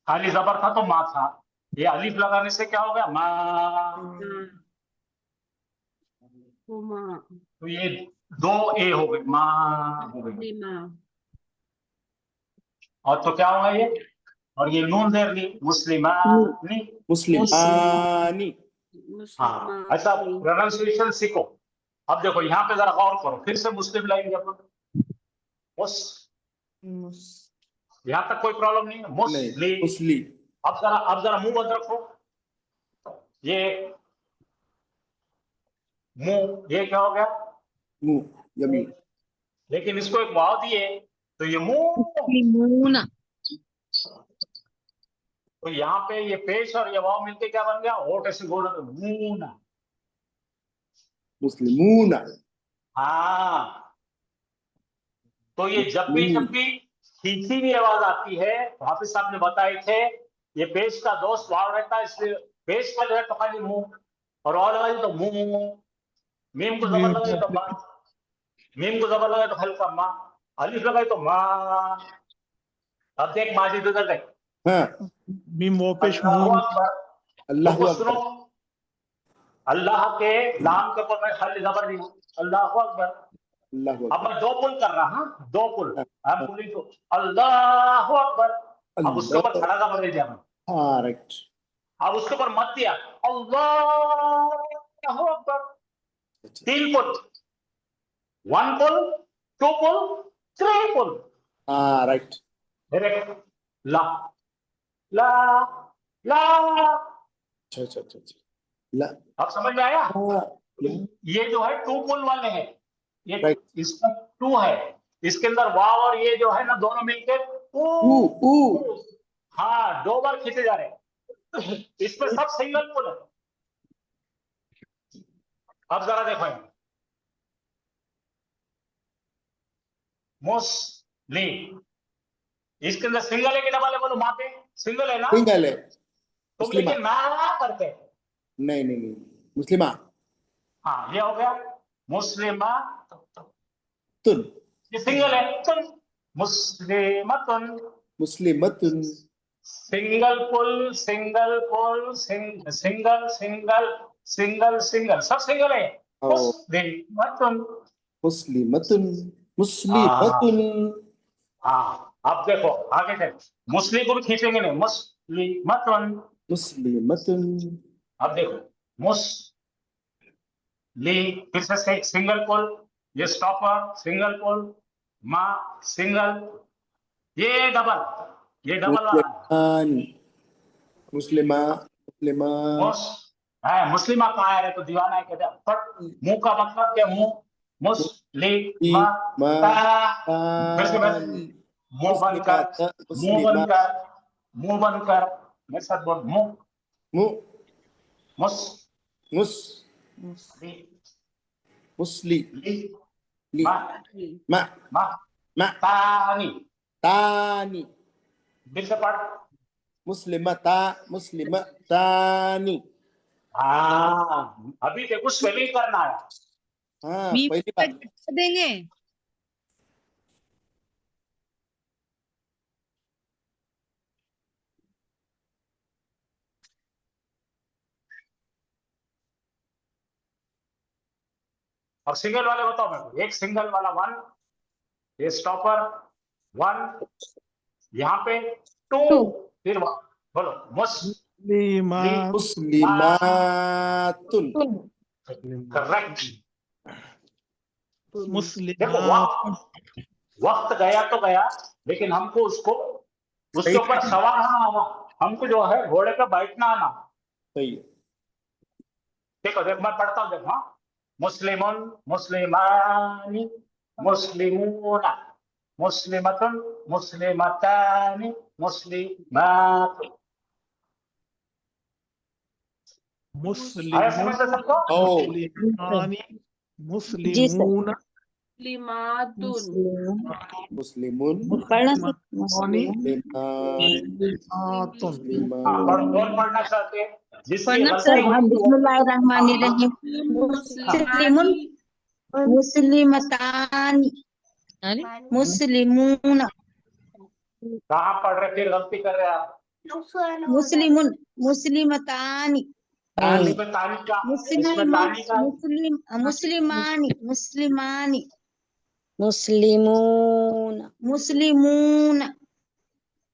खाली जबर था तो माँ था, ये अलिफ लगाने से क्या हो गया, माँ। तो ये दो ए हो गए, माँ हो गई। और तो क्या होगा ये, और ये नून देर ली, मुस्लिमानी। मुस्लिमानी। हाँ, ऐसा प्रोनाउंसिएशन सीखो। अब देखो यहाँ पे जरा गौर करो, फिर से मुस्लिम लाएंगे अपन, मुस, यहाँ तक कोई प्रॉब्लम नहीं है, मुस्ली। मुस्ली। अब जरा मुंह बंद रखो, ये मुंह, ये क्या हो गया, मुंह, यमी। लेकिन इसको एक वाव दिए तो ये मुंह। मुस्लिमून, तो यहाँ पे ये पेश और ये वाव मिलके क्या बन गया, होठ ऐसे गोल मून। मुस्लिमूना। हाँ, तो ये जब भी खींची हुई आवाज आती है, हाफिज साहब ने बताए थे, ये पेश का दोस्त वाव रहता है, इसलिए पेश का जो है तो खाली मुंह, और वाव लगाई तो मुंह, मीम को जबर लगाई तो माँ, मीम को जबर लगाई तो हल्का माँ, अलिफ लगाई तो माँ। अब देख माजिद उधर देख, हाँ। मीम वो पेश अल्लाहु मुंह। अकबर। अल्लाहु लोगों अकबर। सुनो, अल्लाह के लाम के ऊपर मैं खाली जबर दी हूँ, अल्लाहु अकबर। अल्लाहु अब मैं दो पुल कर रहा हूँ, दो पुल, अकबर। हम पुलिंग को अल्लाहु अकबर। अब उसके ऊपर खड़ा जबर दे दिया मैं, हाँ, राइट। अब उसके ऊपर मत दिया, अल्लाहु अकबर। तीन पुल, वन पुल, टू पुल, थ्री पुल। हाँ, राइट। ला ला ला। अच्छा अच्छा अच्छा अच्छा। ला। अब समझ में आया, हाँ, ये जो है टू पुल वाले हैं, ये Right. इसका टू है, इसके अंदर वाव और ये जो है ना दोनों मिलके हाँ 2 बार खींचे जा रहे हैं, इसमें सब सिंगल पुल है। अब जरा देखो, मुस्ली, इसके अंदर सिंगल है कि डबल है, बोलो वहां पे सिंगल है ना, सिंगल है। तुम मुस्लिमा। लेकिन ना करते, नहीं नहीं नहीं, मुस्लिमा। हाँ ये हो गया मुस्लिमा तुन। ये सिंगल है, तुम मुस्लिमतुन, मुस्लिमतुन। सिंगल पुल सिंगल पुल सिंगल सिंगल सिंगल सिंगल, सब सिंगल है, मुस्लिमतुन। मुस्लिमतुन। मुस्लिमतुन। हाँ अब देखो आगे चल, मुस्लिम को भी खींचेंगे नहीं, मुस्लिमतुन। मुस्लिमतुन। अब देखो मुस्ली, फिर से सिंगल पुल, ये स्टॉपर सिंगल पुल, माँ सिंगल, ये डबल वाला है। मुस्लिमान मुस्लिमा मुस्लिमा कहाँ है रे, तो दीवाना है कहते हैं। पर मुंह का मतलब क्या, मुस्लिमा, फिर से बस मुंह बंद कर, मुंह बंद कर, मेरे साथ बोल, तानी फिर से पढ़, मुस्लिमतानी। हाँ अभी देखो स्पेलिंग करना है। हाँ मी पहली बार देंगे। और सिंगल वाले बताओ मेरे को, एक सिंगल वाला 1, ये स्टॉपर 1, यहाँ पे 2, फिर बोलो मुस्लिमातुन। करेक्ट। देखो मुस्लिम वक्त गया तो गया, लेकिन हमको उसके ऊपर सवार आना, हमको जो है घोड़े पे बैठना आना। सही है। देखो देख मैं पढ़ता हूँ, देखो, हाँ, मुस्लिमुन, मुस्लिमानी, मुस्लिमूना, मुस्लिमतुन, मुस्लिमतानी, मुस्लिमात। मुस्लिम आया समझ में सबको? मुस्लिमानी मुस्लिमून मुस्लिमुन मुस्लिमानी हाँ, कौन पढ़ना चाहते हैं? जिसकी पढ़ना गलती सर हुई वो- बिस्मिल्लाहिर्रहमानिर्रहीम। मुस्लिमुन मुस्लिमतानी अरे मुस्लिमून कहाँ पढ़ रहे, फिर गलती कर रहे हैं आप। मुस्लिमुन मुस्लिमतानी तानी पे तानी का, इसमें तानी का, मुस्लिमानी मुस्लिमानी मुस्लिमून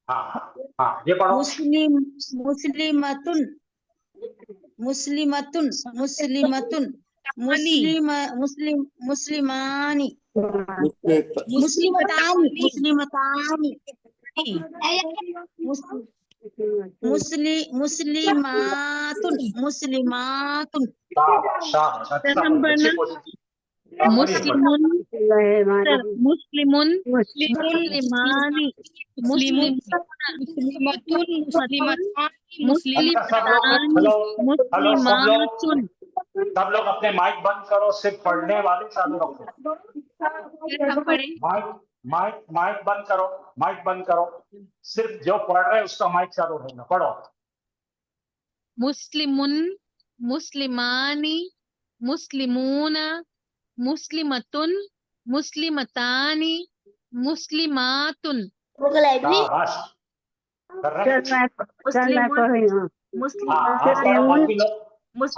हाँ हाँ ये पढ़ो। मुस्लिमतुन मुस्लिमतुन मुस्लिमतुन मुस्लिमानी मुस्लिमतानी मुस्लिमातुन मुस्लिमातुन। शाबाश, अच्छा हम पढ़ो, अच्छी पढ़ना। कोशिश। हाँ, पढ़िए, पढ़िए। मुस्लिमुन मुस्लिमानी मुस्लिमतुन अच्छा सब लोग, हेलो हेलो मुस्लिमातुन। सब लोग अपने माइक बंद करो, सिर्फ पढ़ने वाले चालू रखो। माइक बंद करो, सिर्फ जो पढ़ रहे हैं उसका माइक चालू रहना। पढ़ो। मुस्लिमुन मुस्लिमानी मुस्लिमूना मुस्लिमतुन मुस्लिमतानी मुस्लिमातुन। शाबाश, करेक्ट।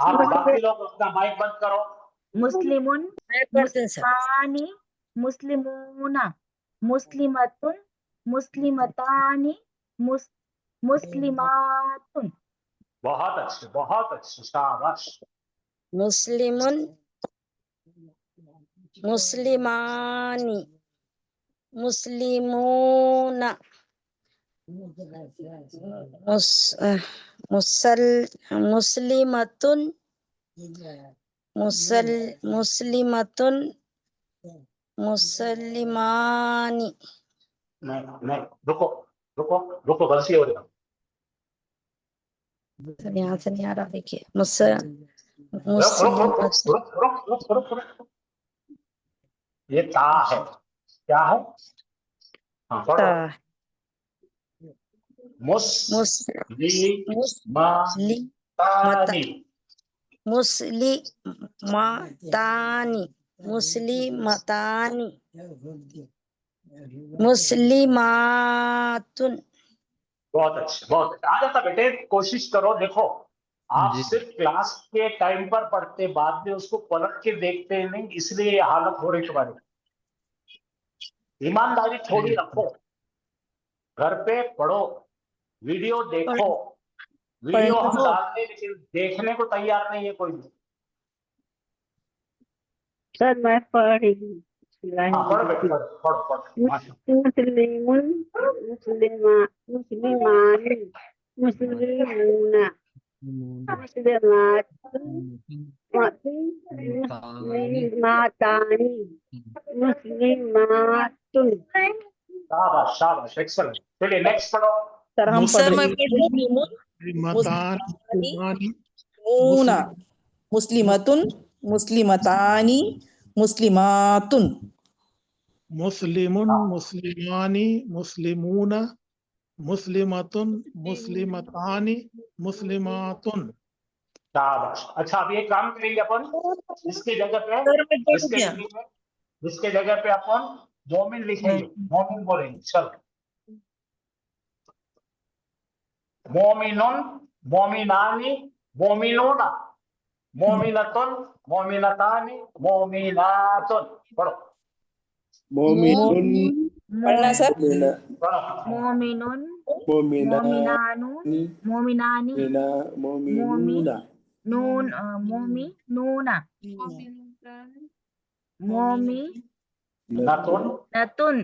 हाँ, बाकी लोग अपना माइक बंद करो। मुस्लिमुन मुस्लिमानी मुस्लिमूना मुस्लिमतुन मुस्लिमतानी मुस्लिमातुन। बहुत अच्छे, शाबाश। मुस्लिमुन मुस्लिमानी मुस्लिमूना मुस्लिमतुन मुस्लिमतुन मुस्लिमानी। नहीं रुको, गलती हो रही है। यहाँ से नहीं आ रहा, देखिए रुक। ये ता है, क्या है? हाँ पढ़ो। मुस्लिमानी मुस्लिमातुन। बहुत अच्छे। आ जाता बेटे, कोशिश करो। देखो आप सिर्फ क्लास के टाइम पर पढ़ते, बाद में उसको पलट के देखते नहीं, इसलिए ये हालत हो रही तुम्हारी। ईमानदारी थोड़ी रखो, घर पे पढ़ो, वीडियो देखो। वीडियो हम डालते, लेकिन देखने को तैयार नहीं है कोई भी। सर मैं पढ़ रही हूँ। हाँ पढ़ो बेटा पढ़ो पढ़ो माशा मुस्लिमुन मुस्लिमा मुस्लिमानी मुस्लिमूना मुस्लिमातुन मुस्लिमातानी मुस्लिमातुन। शाबाश शाबाश एक्सलेंट। चलिए नेक्स्ट पढ़ो। सर हम पढ़ रहे हैं मुस्लिमानी मुस्लिमूना मुस्लिमतुन मुस्लिमतानी मुस्लिमातुन। मुस्लिमुन मुस्लिमानी मुस्लिमून मुस्लिमतुन मुस्लिमतानी मुस्लिमातुन। शाबाश। अच्छा अब ये काम करेंगे अपन इसकी जगह पे इसके जगह पे अपन मोमिन लिखेंगे मोमिन बोलेंगे। चलो मोमिनुन मोमिनानी मोमिनूना मोमिनतुन मोमिनतानी मोमिनातुन। पढ़ो मोमिनुन पढ़ना सर। पढ़ो। मोमिनुन मोमिना मोमिनानु मोमिनानी मोमिनूना नून मोमिनूना मोमी नतुन नतुन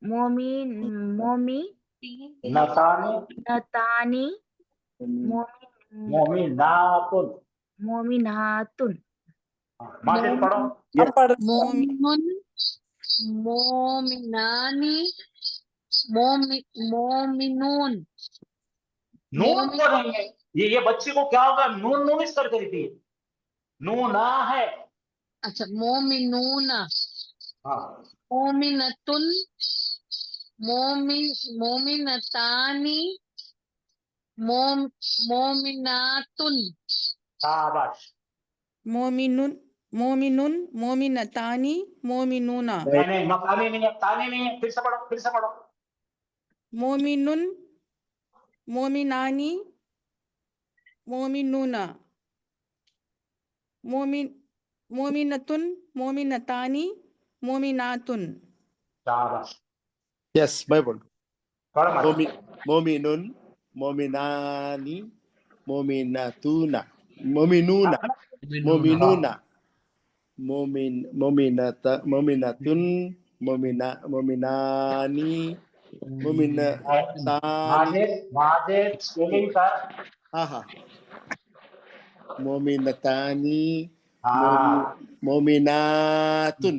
मोमी नतानी नतानी मोमिनातुन। मोमिनातुन। माजिद पढ़ो। हम पढ़ रहे हैं। मोमिनुन मोमिनानी मोमिनून। नून तो नहीं है ये बच्चे को क्या होगा नून नून इस कर देती है नूना है। अच्छा मोमिनूना हाँ मोमिनतुन मोमिनतानी मोमिनातुन। शाबाश। मोमिनुन मोमिनुन मोमिनतानी मोमिनूना नहीं मकानी नहीं है तानी नहीं है। फिर से पढ़ो मोमिनुन मोमिनानी मोमिनूना मोमिनतुन मोमिनतानी मोमिनातुन। शाबाश। यस मैं बोल पढ़ो माजिद। मोमिनुन मोमिनानी मोमिनातुना मोमिनूना मोमिनूना मोमिनातुन मोमिनानी मोमिनतानी माजिद स्पेलिंग कर। हाँ मोमिनतानी हाँ मोमिनातुन।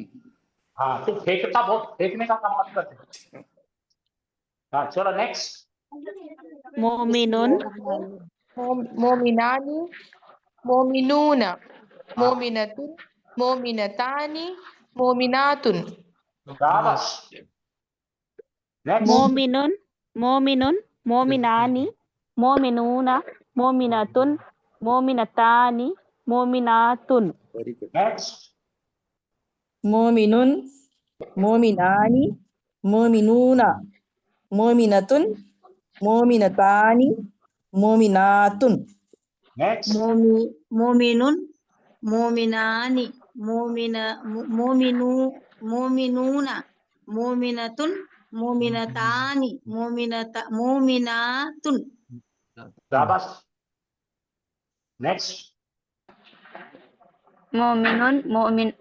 हाँ तू फेंकता बहुत फेंकने का काम मत करते। हाँ चलो नेक्स्ट। मोमिनुन मोमिनानी मोमिनूना मोमिनतुन मोमिनतानी मोमिनातुन। शाबाश। नेक्स्ट। मोमिनुन मोमिनानी मोमिनूना मोमिनतुन मोमिनतानी मोमिनातुन। Very good. नेक्स्ट। मोमिनुन मोमिनानी मोमिनूना मोमिनतुन मोमिनतानी मोमिनातुन। नेक्स्ट। मोमिनुन मोमिनानी मोमिनूना मोमिनतुन मोमिनतानी मोमिनातुन। शाबाश। नेक्स्ट। मोमिनुन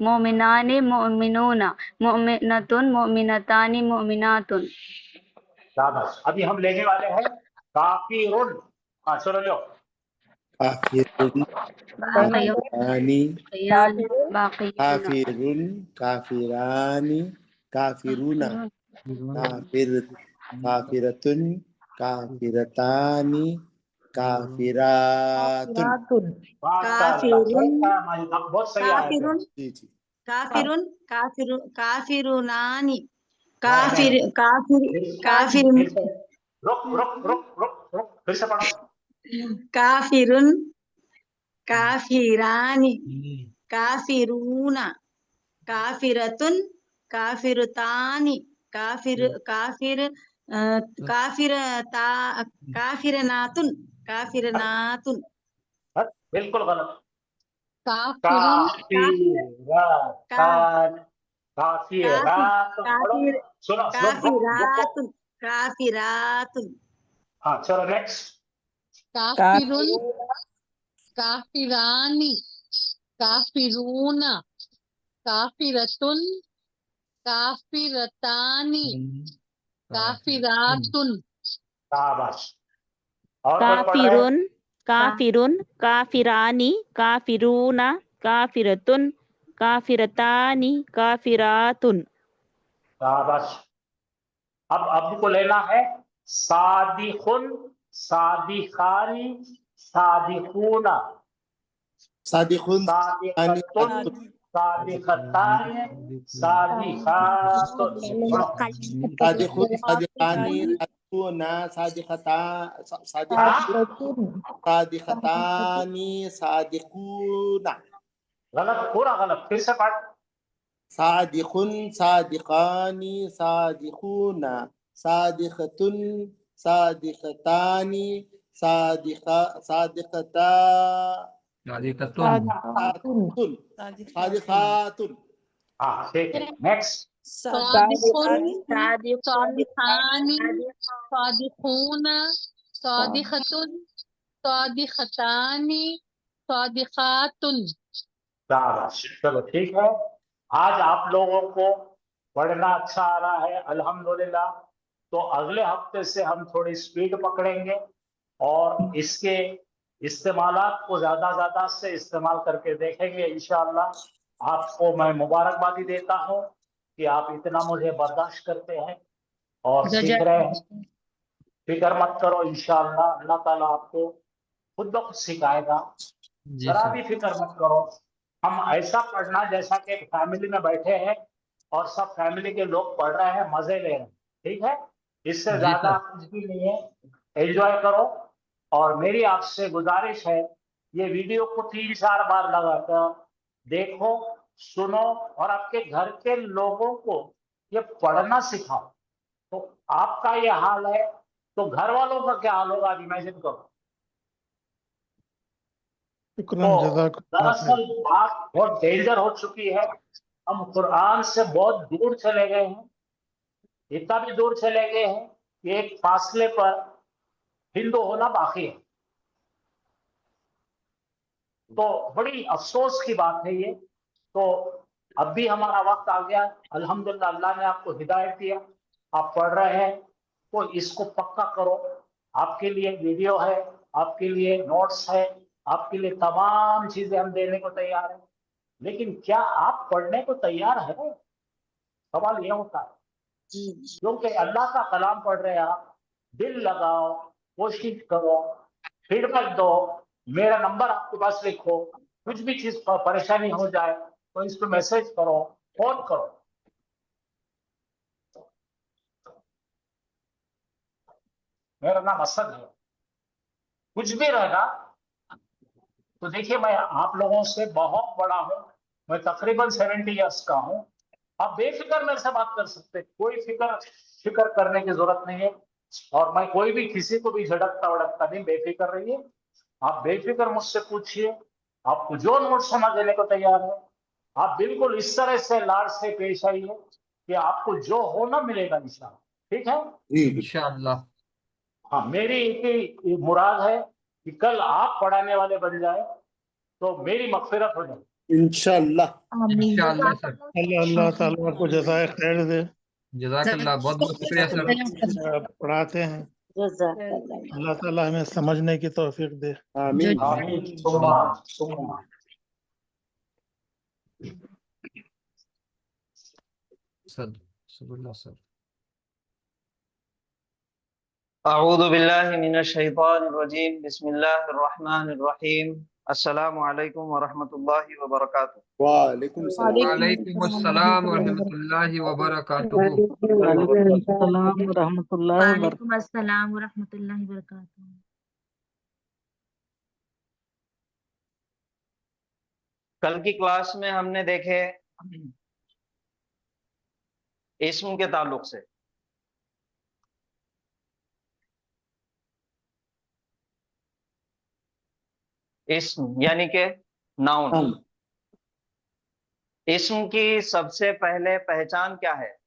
मोमिनानी मोमिनूना मोमिनतुन मोमिनतानी मोमिनातुन। शाबाश। अभी हम लेने वाले हैं काफिरुन। हाँ चलो लो। काफिरुन काफिरानी काफिरुन काफिरानी काफिरूना काफिरतुन काफिरतानी काफिरातुन। बहुत सही आया। जी जी काफिरुनानी रुक फिर से पढ़ो। काफिरानी काफिरूना काफिरतुन काफिरतानी काफिरनातुन। बिल्कुल गलत। काफिरुन काफिरातुन काफिरातुन। हाँ चलो नेक्स्ट। काफिरुन काफिरानी काफिरूना काफिरतुन काफिरतानी काफिरातुन शाबाश। और कोई पढ़ रहे हैं? काफिरुन काफिरुन काफिरानी काफिरूना काफिरतुन काफिरतानी काफिरातुन। शाबाश। अब को लेना है सादिखुन सादिखानी सादिखूना सादिखुन सादिखतुन सादिखतानी सादिखातुन। सादिखुन सादिकानी सादिखूना सादिखता सादिखतानी सादिखूना। गलत, पूरा गलत, फिर से पढ़। सादिखुन सादिकानी सादिखूना सादिखतुन सादिखतानी सादिखता सादिखातुन सादिखातुन। हाँ ठीक है, नेक्स्ट। सादिखुन सादिखानी सादिखूना सादिखतुन सादिखतानी सादिखातुन। शाबाश, चलो ठीक है। आज आप लोगों को पढ़ना अच्छा आ रहा है, अल्हम्दुलिल्लाह। तो अगले हफ्ते से हम थोड़ी स्पीड पकड़ेंगे और इसके इस्तेमालात को ज्यादा से इस्तेमाल करके देखेंगे इंशाअल्लाह। आपको मैं मुबारकबादी देता हूँ कि आप इतना मुझे बर्दाश्त करते हैं और सीख रहे हैं। फिक्र मत करो, इंशाअल्लाह अल्लाह ताला आपको खुद ब खुद सिखाएगा। जरा भी फिक्र मत करो। हम ऐसा पढ़ना जैसा कि एक फैमिली में बैठे हैं और सब फैमिली के लोग पढ़ रहे हैं, मजे ले रहे हैं, ठीक है। इससे ज्यादा कुछ भी नहीं है, एंजॉय करो। और मेरी आपसे गुजारिश है, ये वीडियो को 3-4 बार लगाकर देखो, सुनो और आपके घर के लोगों को ये पढ़ना सिखाओ। तो आपका ये हाल है तो घर वालों का क्या हाल होगा, इमेजिन करो। शुक्रन तो जज़ाकल्लाह खैर। दरअसल बात बहुत डेंजर हो चुकी है। हम कुरान से बहुत दूर चले गए हैं, इतना भी दूर चले गए हैं कि एक फासले पर हिंदू होना बाकी है। तो बड़ी अफसोस की बात है ये। तो अब भी हमारा वक्त आ गया। अल्हम्दुलिल्लाह अल्लाह ने आपको हिदायत दिया, आप पढ़ रहे हैं, तो इसको पक्का करो। आपके लिए वीडियो है, आपके लिए नोट्स है, आपके लिए तमाम चीजें हम देने को तैयार हैं। लेकिन क्या आप पढ़ने को तैयार है? सवाल ये होता है। क्योंकि अल्लाह का कलाम पढ़ रहे हैं आप, दिल लगाओ, कोशिश करो, फीडबैक दो। मेरा नंबर आपके पास लिखो, कुछ भी चीज परेशानी हो जाए तो इस पर मैसेज करो, फोन करो। मेरा नाम असद है। कुछ भी रहेगा तो देखिए, मैं आप लोगों से बहुत बड़ा हूं, मैं तकरीबन 70 इयर्स का हूं। आप बेफिक्र मेरे से बात कर सकते हैं, कोई फिक्र करने की जरूरत नहीं है। और मैं कोई भी किसी को भी झड़कता वड़कता नहीं, बेफिक्र रहिए। आप बेफिक्र मुझसे पूछिए, आपको जो नोट समझ लेने को तैयार है। आप बिल्कुल इस तरह से लाड से पेश आइए कि आपको जो होना मिलेगा इंशाअल्लाह, ठीक है इंशाअल्लाह। हाँ, मेरी एक ही मुराद है कि कल आप पढ़ाने वाले बन जाए तो मेरी मगफिरत हो जाए इंशाअल्लाह। इंशाअल्लाह सर। अल्लाह ताला आपको जज़ाए खैर दे। जज़ाकल्लाह, बहुत बहुत शुक्रिया सर। आप पढ़ाते हैं, अल्लाह ताला हमें समझने की तौफीक दे। आमीन। आमीन, सुम्मा सुम्मा। सर शुक्रिया सर। अऊज़ु बिल्लाहि मिनश शैतानिर रजीम, बिस्मिल्लाहिर रहमानिर रहीम। अस्सलामु अलैकुम व रहमतुल्लाहि व बरकातुहू। वालेकुम सलाम। वालेकुम अस्सलाम व रहमतुल्लाहि व बरकातुहू। वालेकुम अस्सलाम व रहमतुल्लाहि व बरकातुहू। कल की क्लास में हमने देखे इस्म के ताल्लुक से। इस्म यानी के नाउन। इस्म की सबसे पहले पहचान क्या है?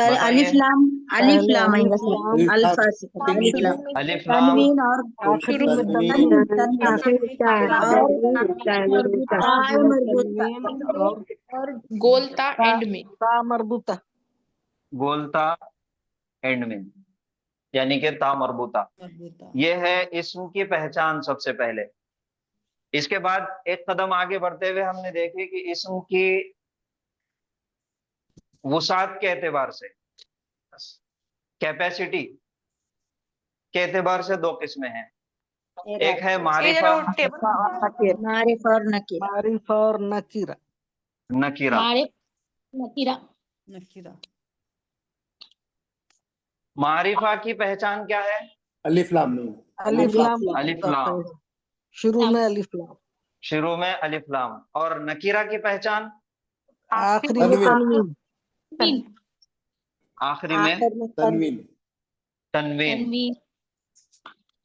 अलिफ बताइए। लाम अल्फ अल्फ से अलिफ लाम अलिफ लाम तनवीन और शुरू में तनवीन ताए मरबूता और गोलता एंड में। मरबूता। गोलता एंड में, यानी कि ता मरबूता। ये है इस्म की पहचान सबसे पहले। इसके बाद एक कदम आगे बढ़ते हुए हमने देखे कि इस्म की वुसात के एतबार से, कैपेसिटी के एतबार से दो किस्में हैं। एक है मारिफा, मारिफा और नकीरा। मारिफा और नकीरा। नकीरा। नकीरा। नकीरा। मारिफा की पहचान क्या है? अलिफ लाम मीम। अलिफ लाम। अलिफ लाम, शुरू में अलिफ लाम, शुरू में अलिफ लाम। और नकीरा की पहचान आखिरी में तनवीन। आखिरी में तनवीन। तनवीन।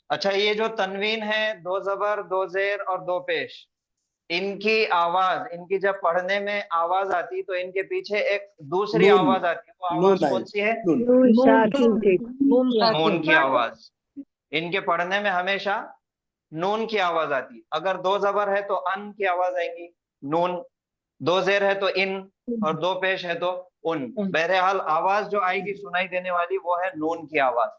अच्छा, ये जो तनवीन है, दो जबर, दो जेर और दो पेश, इनकी आवाज, इनकी जब पढ़ने में आवाज आती तो इनके पीछे एक दूसरी नून। आवाज आती है। वो आवाज नून कौन सी है? नून। नून की आवाज। इनके पढ़ने में हमेशा नून की आवाज आती है। अगर दो जबर है तो अन की आवाज आएंगी, नून। दो जेर है तो इन, और दो पेश है तो उन। बहरहाल आवाज जो आएगी सुनाई देने वाली, वो है नून की आवाज।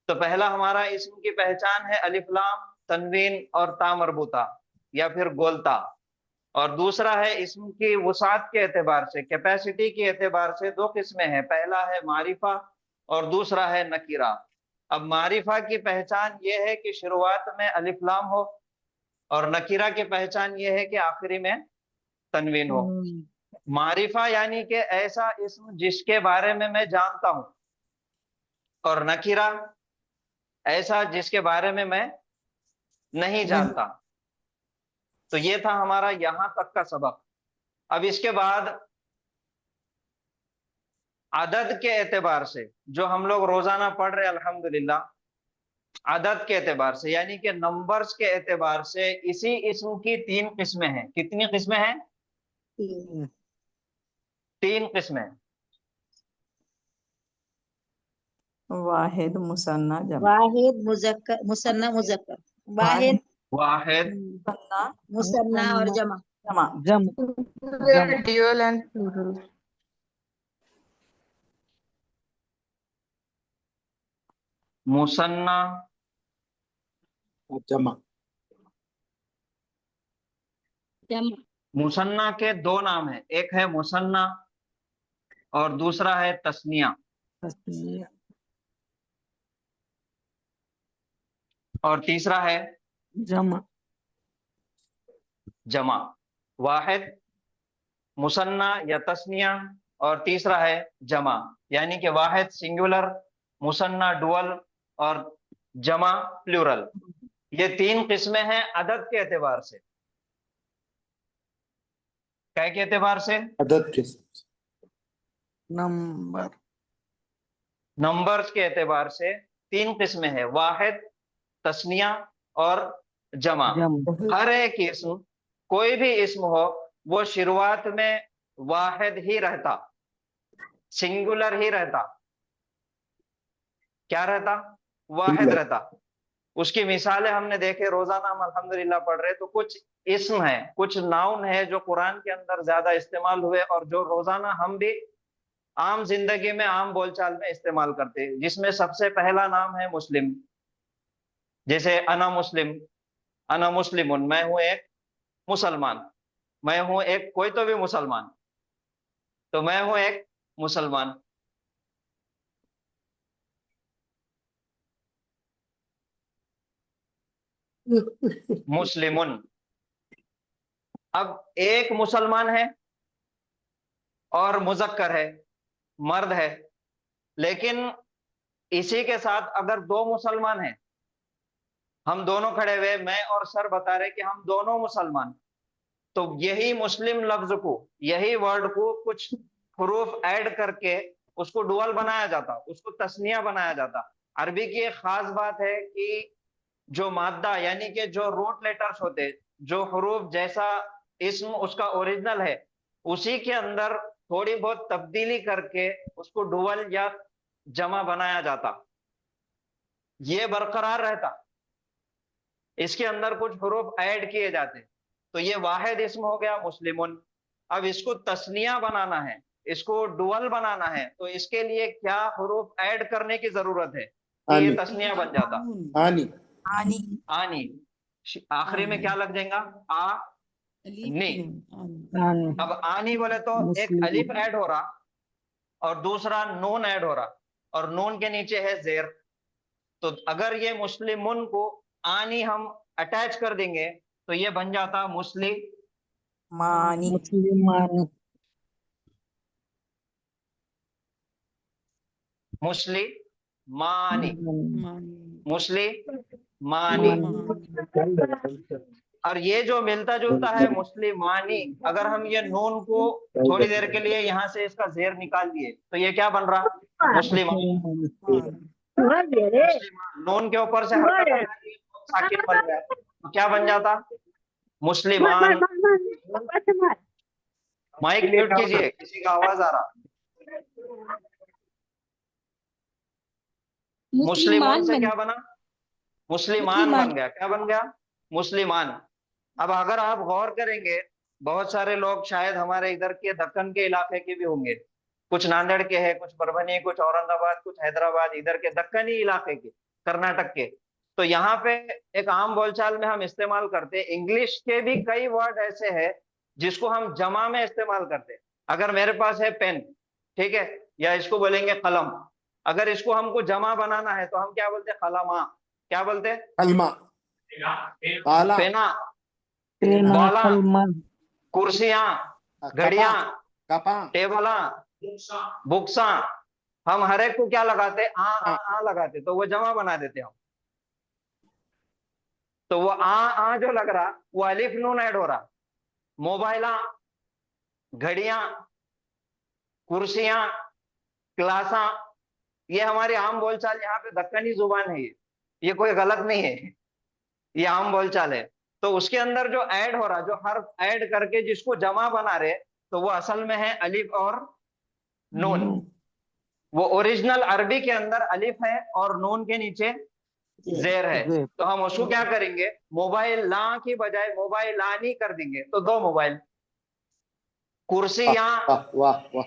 तो पहला हमारा इस्म की पहचान है अलिफ लाम, तनवीन और ता मरबूता या फिर गोलता। और दूसरा है इस्म की वुसात के एतबार से, कैपेसिटी के एतबार से दो किस्में हैं। पहला है मारिफा और दूसरा है नकीरा। अब मारिफा की पहचान ये है कि शुरुआत में अलिफ लाम हो, और नकीरा की पहचान ये है कि आखिरी में तनवीन हो। मारिफा यानी कि ऐसा इस्म जिसके बारे में मैं जानता हूं, और नकीरा ऐसा जिसके बारे में मैं नहीं जानता। तो ये था हमारा यहां तक का सबक। अब इसके बाद अदद के एतबार से, जो हम लोग रोजाना पढ़ रहे हैं अल्हम्दुलिल्लाह, अदद के एतबार से यानी कि नंबर्स के एतबार से, इसी इस्म की तीन किस्में हैं। कितनी किस्में हैं? तीन किस्में। वाहिद, मुसन्ना, जमा। वाहिद, मुजक्कर, मुसन्ना, मुजक्कर। वाहिद, वाहिद, मुसन्ना और जमा। Dual and plural. मुसन्ना, जमा। मुसन्ना के दो नाम हैं, एक है मुसन्ना और दूसरा है तस्निया। और तीसरा है जमा। जमा। वाहिद, मुसन्ना या तस्निया, और तीसरा है जमा, यानी कि वाहिद सिंगुलर, मुसन्ना डुअल और जमा प्लूरल। ये तीन किस्में हैं अदद के एतबार से। क्या के एतबार से? अदद के नंबर, नंबर्स के एतबार से तीन किस्में हैं, वाहिद, तस्निया और जमा। हर एक इस्म, कोई भी इस्म हो, वो शुरुआत में वाहिद ही रहता, सिंगुलर ही रहता। क्या रहता? वाहिद रहता। उसकी मिसालें हमने देखे, रोजाना हम अल्हम्दुलिल्लाह पढ़ रहे। तो कुछ इस्म है, कुछ नाउन है जो कुरान के अंदर ज्यादा इस्तेमाल हुए और जो रोजाना हम भी आम जिंदगी में, आम बोलचाल में इस्तेमाल करते हैं, जिसमें सबसे पहला नाम है मुस्लिम। जैसे अना मुस्लिम, अना मुस्लिमुन, मैं हूं एक मुसलमान। मैं हूं एक, कोई तो भी मुसलमान, तो मैं हूं एक मुसलमान। मुस्लिमुन। अब एक मुसलमान है और मुजक्कर है, मर्द है, लेकिन इसी के साथ अगर दो मुसलमान हैं, हम दोनों खड़े हुए, मैं और सर बता रहे कि हम दोनों मुसलमान, तो यही मुस्लिम लफ्ज को, यही वर्ड को कुछ हरूफ ऐड करके उसको डुअल बनाया जाता, उसको तस्निया बनाया जाता। अरबी की एक खास बात है कि जो मादा यानी कि जो रूट लेटर्स होते, जो हरूफ जैसा इस्म उसका ओरिजिनल है, उसी के अंदर थोड़ी बहुत तब्दीली करके उसको डुअल या जमा बनाया जाता, ये बरकरार रहता, इसके अंदर कुछ हुरूफ ऐड किए जाते, तो ये वाहिद इस्म हो गया मुस्लिमुन। अब इसको तस्निया बनाना है, इसको डुअल बनाना है, तो इसके लिए क्या हुरूफ ऐड करने की जरूरत है कि ये आनी तस्निया बन जाता? आनी आनी। आखिरी में क्या लग जाएगा? आ नी। अब आनी बोले तो एक अलिफ ऐड हो रहा और दूसरा नून ऐड हो रहा, और नून के नीचे है जेर। तो अगर ये मुस्लिमुन को आनी हम अटैच कर देंगे तो ये बन जाता मानी मुस्लिमानी, मुस्लिमानी। और ये जो मिलता जुलता है मुस्लिमानी, अगर हम ये नून को थोड़ी देर के लिए यहाँ से इसका जेर निकाल दिए तो ये क्या बन रहा? मुस्लिमान। नून के ऊपर से हरकत साकिन बन गया, तो क्या बन जाता? मुस्लिमान। माइक म्यूट कीजिए, किसी का आवाज आ रहा। मुस्लिमान से क्या बना? मुस्लिमान बन गया। क्या बन गया? मुस्लिमान। अब अगर आप गौर करेंगे, बहुत सारे लोग शायद हमारे इधर के दक्कन के इलाके के भी होंगे, कुछ नांदेड़ के हैं, कुछ परभनी, कुछ औरंगाबाद, कुछ हैदराबाद, इधर के दक्कनी इलाके के, कर्नाटक के। तो यहाँ पे एक आम बोलचाल में हम इस्तेमाल करते हैं, इंग्लिश के भी कई वर्ड ऐसे हैं जिसको हम जमा में इस्तेमाल करते हैं। अगर मेरे पास है पेन, ठीक है, या इसको बोलेंगे कलम, अगर इसको हमको जमा बनाना है तो हम क्या बोलते हैं? कलमा। क्या बोलते हैं? कलमा, काला, पेना, बाला, कुर्सियां, घड़ियां, कपा, टेबला, बुक्सा। हम हर एक को क्या लगाते? आ लगाते, तो वो जमा बना देते हम। तो वो आ जो लग रहा, वो अलिफ नून ऐड हो रहा। मोबाइला, घड़ियां, कुर्सियां, क्लासा, ये हमारी आम बोलचाल, यहाँ पे दक्कनी जुबान है, ये कोई गलत नहीं है, ये आम बोलचाल है। तो उसके अंदर जो ऐड हो रहा, जो हर्फ ऐड करके जिसको जमा बना रहे, तो वो असल में है अलिफ और नून। वो ओरिजिनल अरबी के अंदर अलिफ है और नून के नीचे जेर है। तो हम उसको क्या करेंगे? मोबाइल ला की बजाय मोबाइल आनी कर देंगे, तो दो मोबाइल। कुर्सियां, वाह वाह,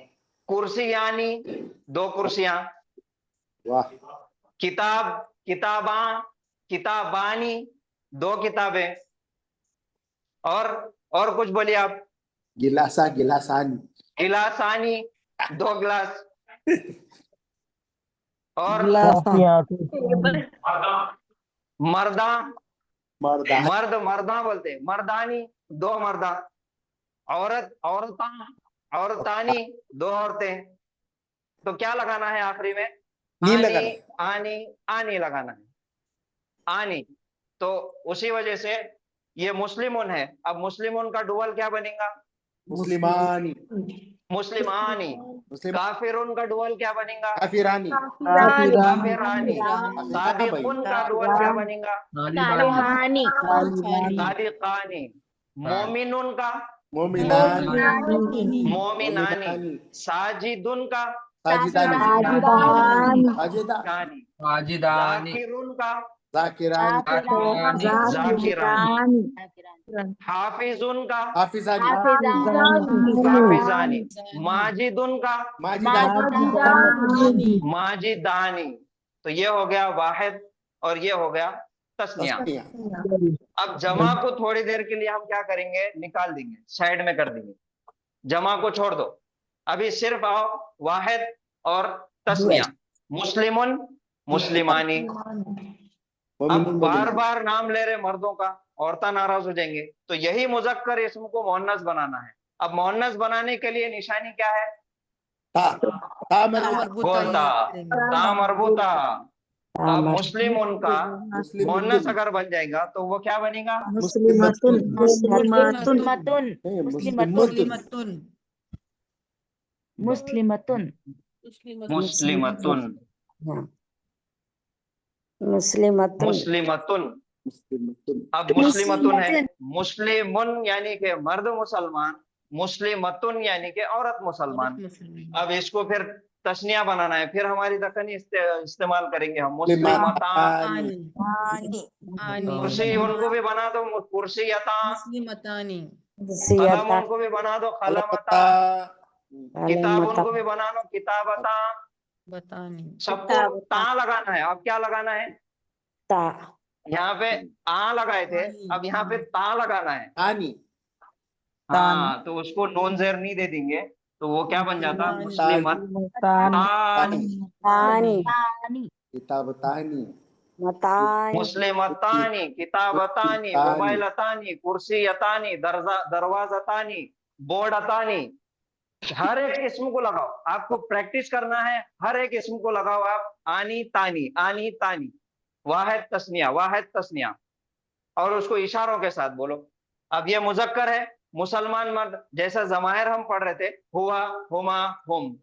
कुर्सियानी, दो कुर्सियां। वाह, किताब, किताबा, किताबानी, दो किताबें। और कुछ बोलिए आप। गिलासा, गिलासानी, गिलासानी, दो गिलास। और मर्दा, मर्दा, मर्द, मर्दा बोलते, मर्दानी, दो मर्दा। औरत, औरता, औरतानी, दो औरतें। तो क्या लगाना है आखिरी में? नी आनी, लगाना, आनी, आनी लगाना है, आनी। तो उसी वजह से ये मुस्लिमुन है। अब मुस्लिमुन का डुअल क्या बनेगा? मुस्लिमानी, मुस्लिमानी। काफिरुन का डुअल क्या बनेगा? काफिरानी, काफिरानी। सादिकुन का डुअल क्या बनेगा? सादिकानी। मोमिनुन का? मोमिनानी, मोमिनानी। साजिदुन का? साजिदानी, साजिदानी। साजिदानी। जाकिरुन का? जाकिरानी, जाकिरानी। हाफिजुन का? हाफिजानी, हाफिजानी। माजिदुन का? माजिदानी, माजिदानी। तो ये हो गया वाहिद और ये हो गया तस्निया। अब जमा को थोड़ी देर के लिए हम क्या करेंगे? निकाल देंगे, साइड में कर देंगे, जमा को छोड़ दो। अभी सिर्फ आओ वाहिद और तस्निया। मुस्लिमुन, मुस्लिमानी। अब बार बार नाम ले रहे मर्दों का, औरतें नाराज हो जाएंगे, तो यही मुजक्कर इस्म को मोहन्नस बनाना है। अब मोहन्नस बनाने के लिए निशानी क्या है? ता बोलता, ता मरबूता। अब मुस्लिम उनका मोहन्नस अगर बन जाएगा तो वो क्या बनेगा? मुस्लिमतुन, मुस्लिमतुन मुस्लिमतुन। मुस्लिमतुन। अब मुस्लिमतुन है, मुस्लिमुन यानी कि मर्द मुसलमान, मुस्लिमतुन यानी कि औरत मुसलमान। अब इसको फिर तस्निया बनाना है, फिर हमारी दखनी इस्तेमाल करेंगे हम। मुस्लिमतानी, कुर्सी उनको भी बना दो कुर्सियता, कलम उनको भी बना दो कलमता, किताब उनको भी बना लो किताबता। सबको ता लगाना है। अब क्या लगाना है? यहाँ पे आ लगाए थे, अब यहाँ पे ता लगाना है। हाँ, तो उसको नून ज़ेर नहीं दे देंगे तो वो क्या बन जाता? मुस्लिमतानी, किताबतानी, मुस्लिमतानी, किताबतानी, मोबाइलतानी, कुर्सियतानी, दरवाजतानी, बोर्डतानी। हर एक इसम को लगाओ, आपको प्रैक्टिस करना है। हर एक इसम को लगाओ आप। आनी तानी, वाहिद तस्निया, और उसको इशारों के साथ बोलो। अब ये मुजक्कर है, मुसलमान मर्द, जैसा जमाहिर हम पढ़ रहे थे, हुआ, हुमा, हुम।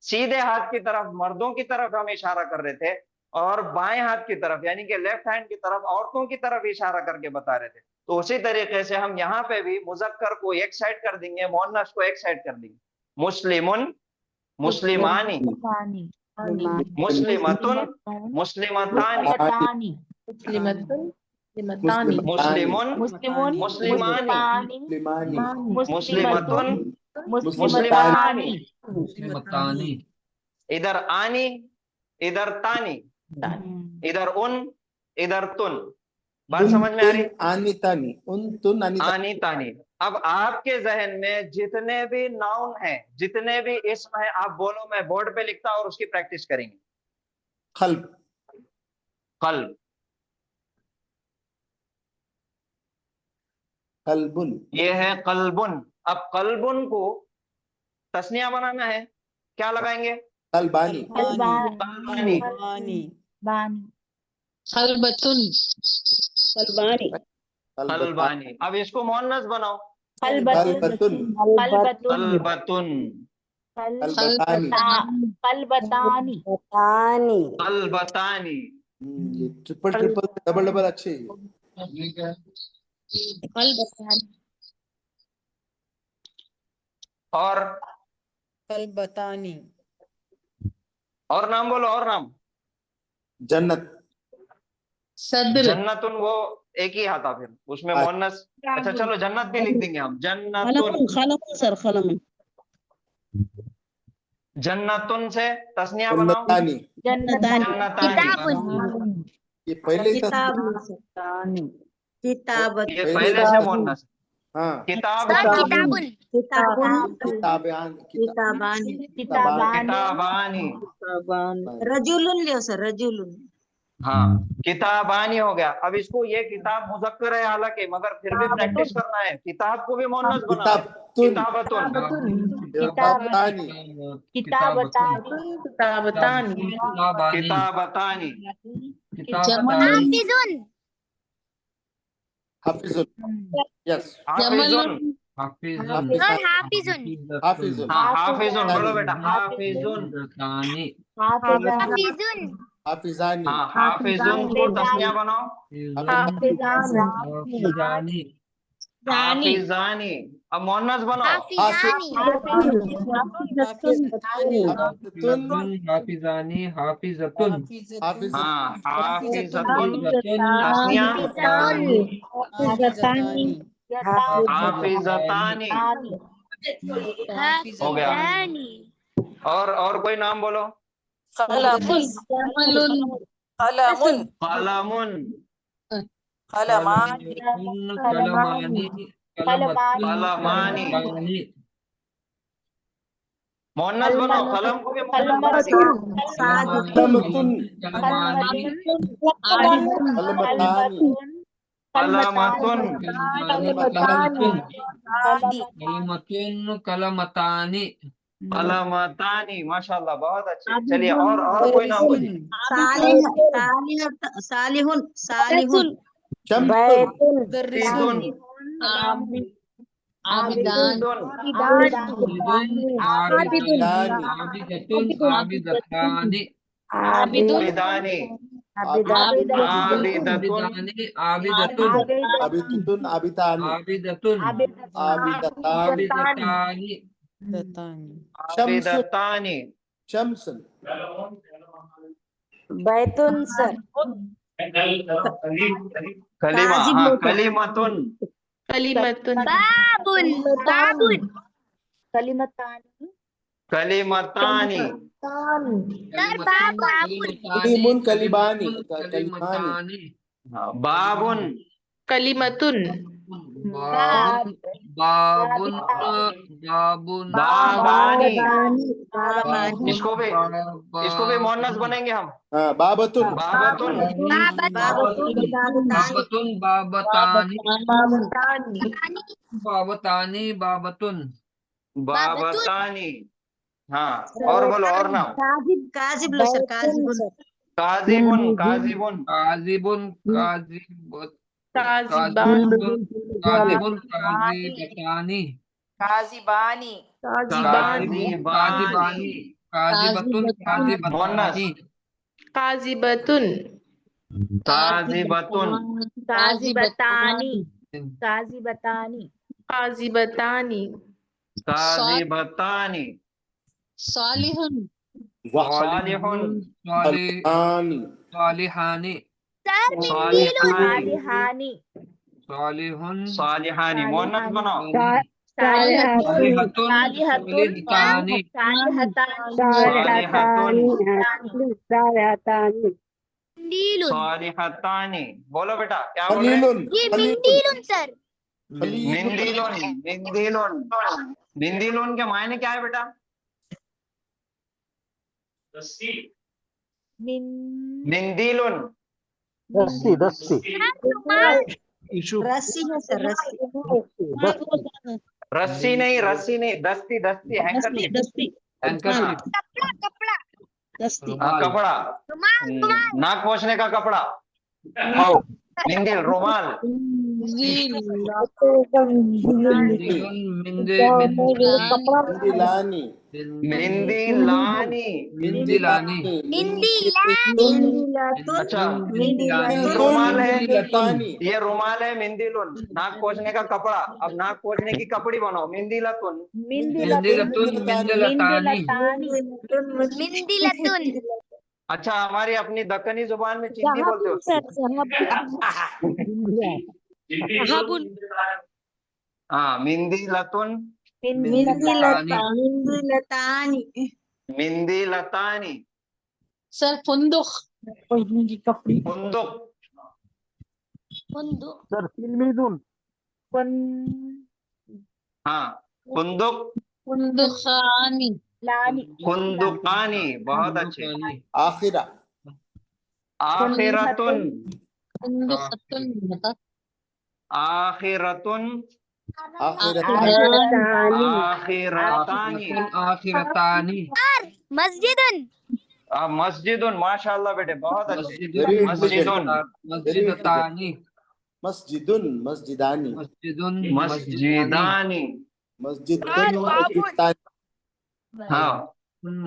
सीधे हाथ की तरफ मर्दों की तरफ हम इशारा कर रहे थे, और बाएं हाथ की तरफ यानी कि लेफ्ट हैंड की तरफ औरतों की तरफ इशारा करके बता रहे थे। तो उसी तरीके से हम यहाँ पे भी मुजक्कर को एक साइड कर देंगे, मुअन्नस को एक साइड कर देंगे। मुस्लिमुन, मुस्लिमानी, मुस्लिमतुन, मुस्लिमतानी, मुस्लिमुन, मुस्लिमानी, मुस्लिमतुन, मुस्लिमानी। इधर आनी, इधर तानी, इधर उन, इधर तुन। बात समझ में आ रही? आनी तानी, उन तुन, आनी तानी। अब आपके जहन में जितने भी नाउन हैं, जितने भी इस्म हैं, आप बोलो, मैं बोर्ड पे लिखता और उसकी प्रैक्टिस करेंगे। कल्ब, कल्ब, कल्बुन, ये है कल्बुन। अब कल्बुन को तस्निया बनाना है, क्या लगाएंगे? कल्बानी, कल्बानी, खलबतुन, कल्बानी। अब इसको मुअन्नस बनाओ। कल्बतुन, कल्बतुन, कल्बतानी, कल्बतानी। ये ट्रिपल डबल डबल अच्छे हैं। और कलबतानी, और नाम बोलो, और नाम। जन्नत, सद्र, जन्नतुन वो एक ही आता, फिर उसमें मुअन्नस। अच्छा चलो जन्नत भी लिख देंगे हम। जन्नतुन, जन्नतुन से तस्निया बनाओ। जन्नतानी, जन्नतानी। ये पहले ही ये पहले से मुअन्नस। हाँ, किताबुन, किताबानी, किताबानी। रजुलुन लियो सर, रजुलुन। हाँ, किताबानी हो गया। अब इसको, ये किताब मुजक्कर है हालांकि, मगर फिर भी प्रैक्टिस करना है। किताब को भी मुअन्नस बनाना है। किताबतुन, किताबतानी, किताबतानी, हाफिजुन, यस, हाफिजुन, हाफिजुन, हाँ हाफिजुन बोलो बेटा। हाफिजुन, हाफिजानी, हाँ हाफिजुन को तस्निया बनाओ। हाफिजानी। अब मुअन्नस बनाओ। हाफिजानी, हाफिजतुन, हाँ हाफिजतुन, तस्निया हाफिजतानी हो गया। और कोई नाम बोलो। कलमुन, कलमुन, कलमानी, कलमानी। मुअन्नस बनाओ। कलम को भी मुअन्नस बना देंगे। कलमतुन, कलमानी, कलमतानी, कलमतुन, कलमतानी, कलमतानी। माशाल्लाह, बहुत अच्छे। चलिए और कोई नाम बोलिए। सालिहुन, सालिहुन, शम्सुन, ईदुन, आबिदान, आबिदतुन, आबिदतानी, आबिदानी, आबिदतुन आबिदानी आबिदतुन आबिदतुन आबितानी आबिदतुन आबिदतानी आबिदतानी दत्तानी आबिदतानी शम्सन बैतुन सर कलिमा, काजिब हाँ, लोग। कलिमतुन कलिमतुन बाबुन बाबुन कलिमतानी कलिमतानी सर बाबुन कलीमुन कलिबानी कलिमानी कलिमतानी हाँ, बाबुन कलिमतुन बाबुन बाबुन बाबुन बाबानी बाबानी इसको भी मोहन्नस बनेंगे हम। हाँ बाबतुन बाबतुन बाबतुन बाबतानी बाबतानी बाबतुन बाबतानी। हाँ, और बोलो, और नाम। काजिब लो सर काजिबुन काजिबुन काजिबुन काजिबुन काजिबान काजिबुन काजिबतानी काजिबानी काजिबानी काजिबतुन काजिबतानी काजिबतुन काजिबतुन काजिबतानी काजिबतानी काजिबतानी काजिबतानी सालिहुन सालिहुन सालिहानी सालिहानी सालिहानी सालिहुन सालिहानी मोहन्नस बनाओ। सालिहतुन सालिहतानी सालिहतुन सालिहतानी। बोलो बेटा, क्या बोल रहे हैं? खलीलुन सर मिंदिलुन मिंदिलुन मिंदिलुन के मायने क्या है बेटा? मिंदिलुन दस्ती दस्ती रस्सी है सर रस्सी रस्सी नहीं, रस्सी नहीं, दस्ती दस्ती हैंकरची दस्ती हैंकरचीफ कपड़ा दस्ती कपड़ा, नाक पोंछने का कपड़ा, मिंदिल, रुमाल। मिंदिलानी मिंदिलानी मिंदिलानी अच्छा, मिंदिलुन रुमाल है, मिंदिलतानी ये रुमाल है, मिंदिलुन नाक पोंछने का कपड़ा। अब नाक पोंछने की कपड़ी बनाओ, मिंदिलतुन मिंदिलतुन मिंदिलतानी मिंदिलतुन अच्छा, हमारी अपनी दक्कनी जुबान में चिंदी बोलते हो। हाँ, मिंदिलतुन मिंदिलतानी मिंदिलतानी सर फुंदुक फुंदुक सर तिलमीदुन हाँ, फुंदुक फुंदुखानी फुंदुकानी। बहुत अच्छे। आखिरा आखिरतुन फुंदुखतुन बता आखिरतुन आखिरतानी आखिरतानी आखिरतानी मस्जिदुन मस्जिदुन। माशाल्लाह बेटे, बहुत अच्छे। मस्जिदुन मस्जिदतानी मस्जिदुन मस्जिदानी मस्जिदुन मस्जिदानी मस्जिदुन मस्जिदानी हाँ,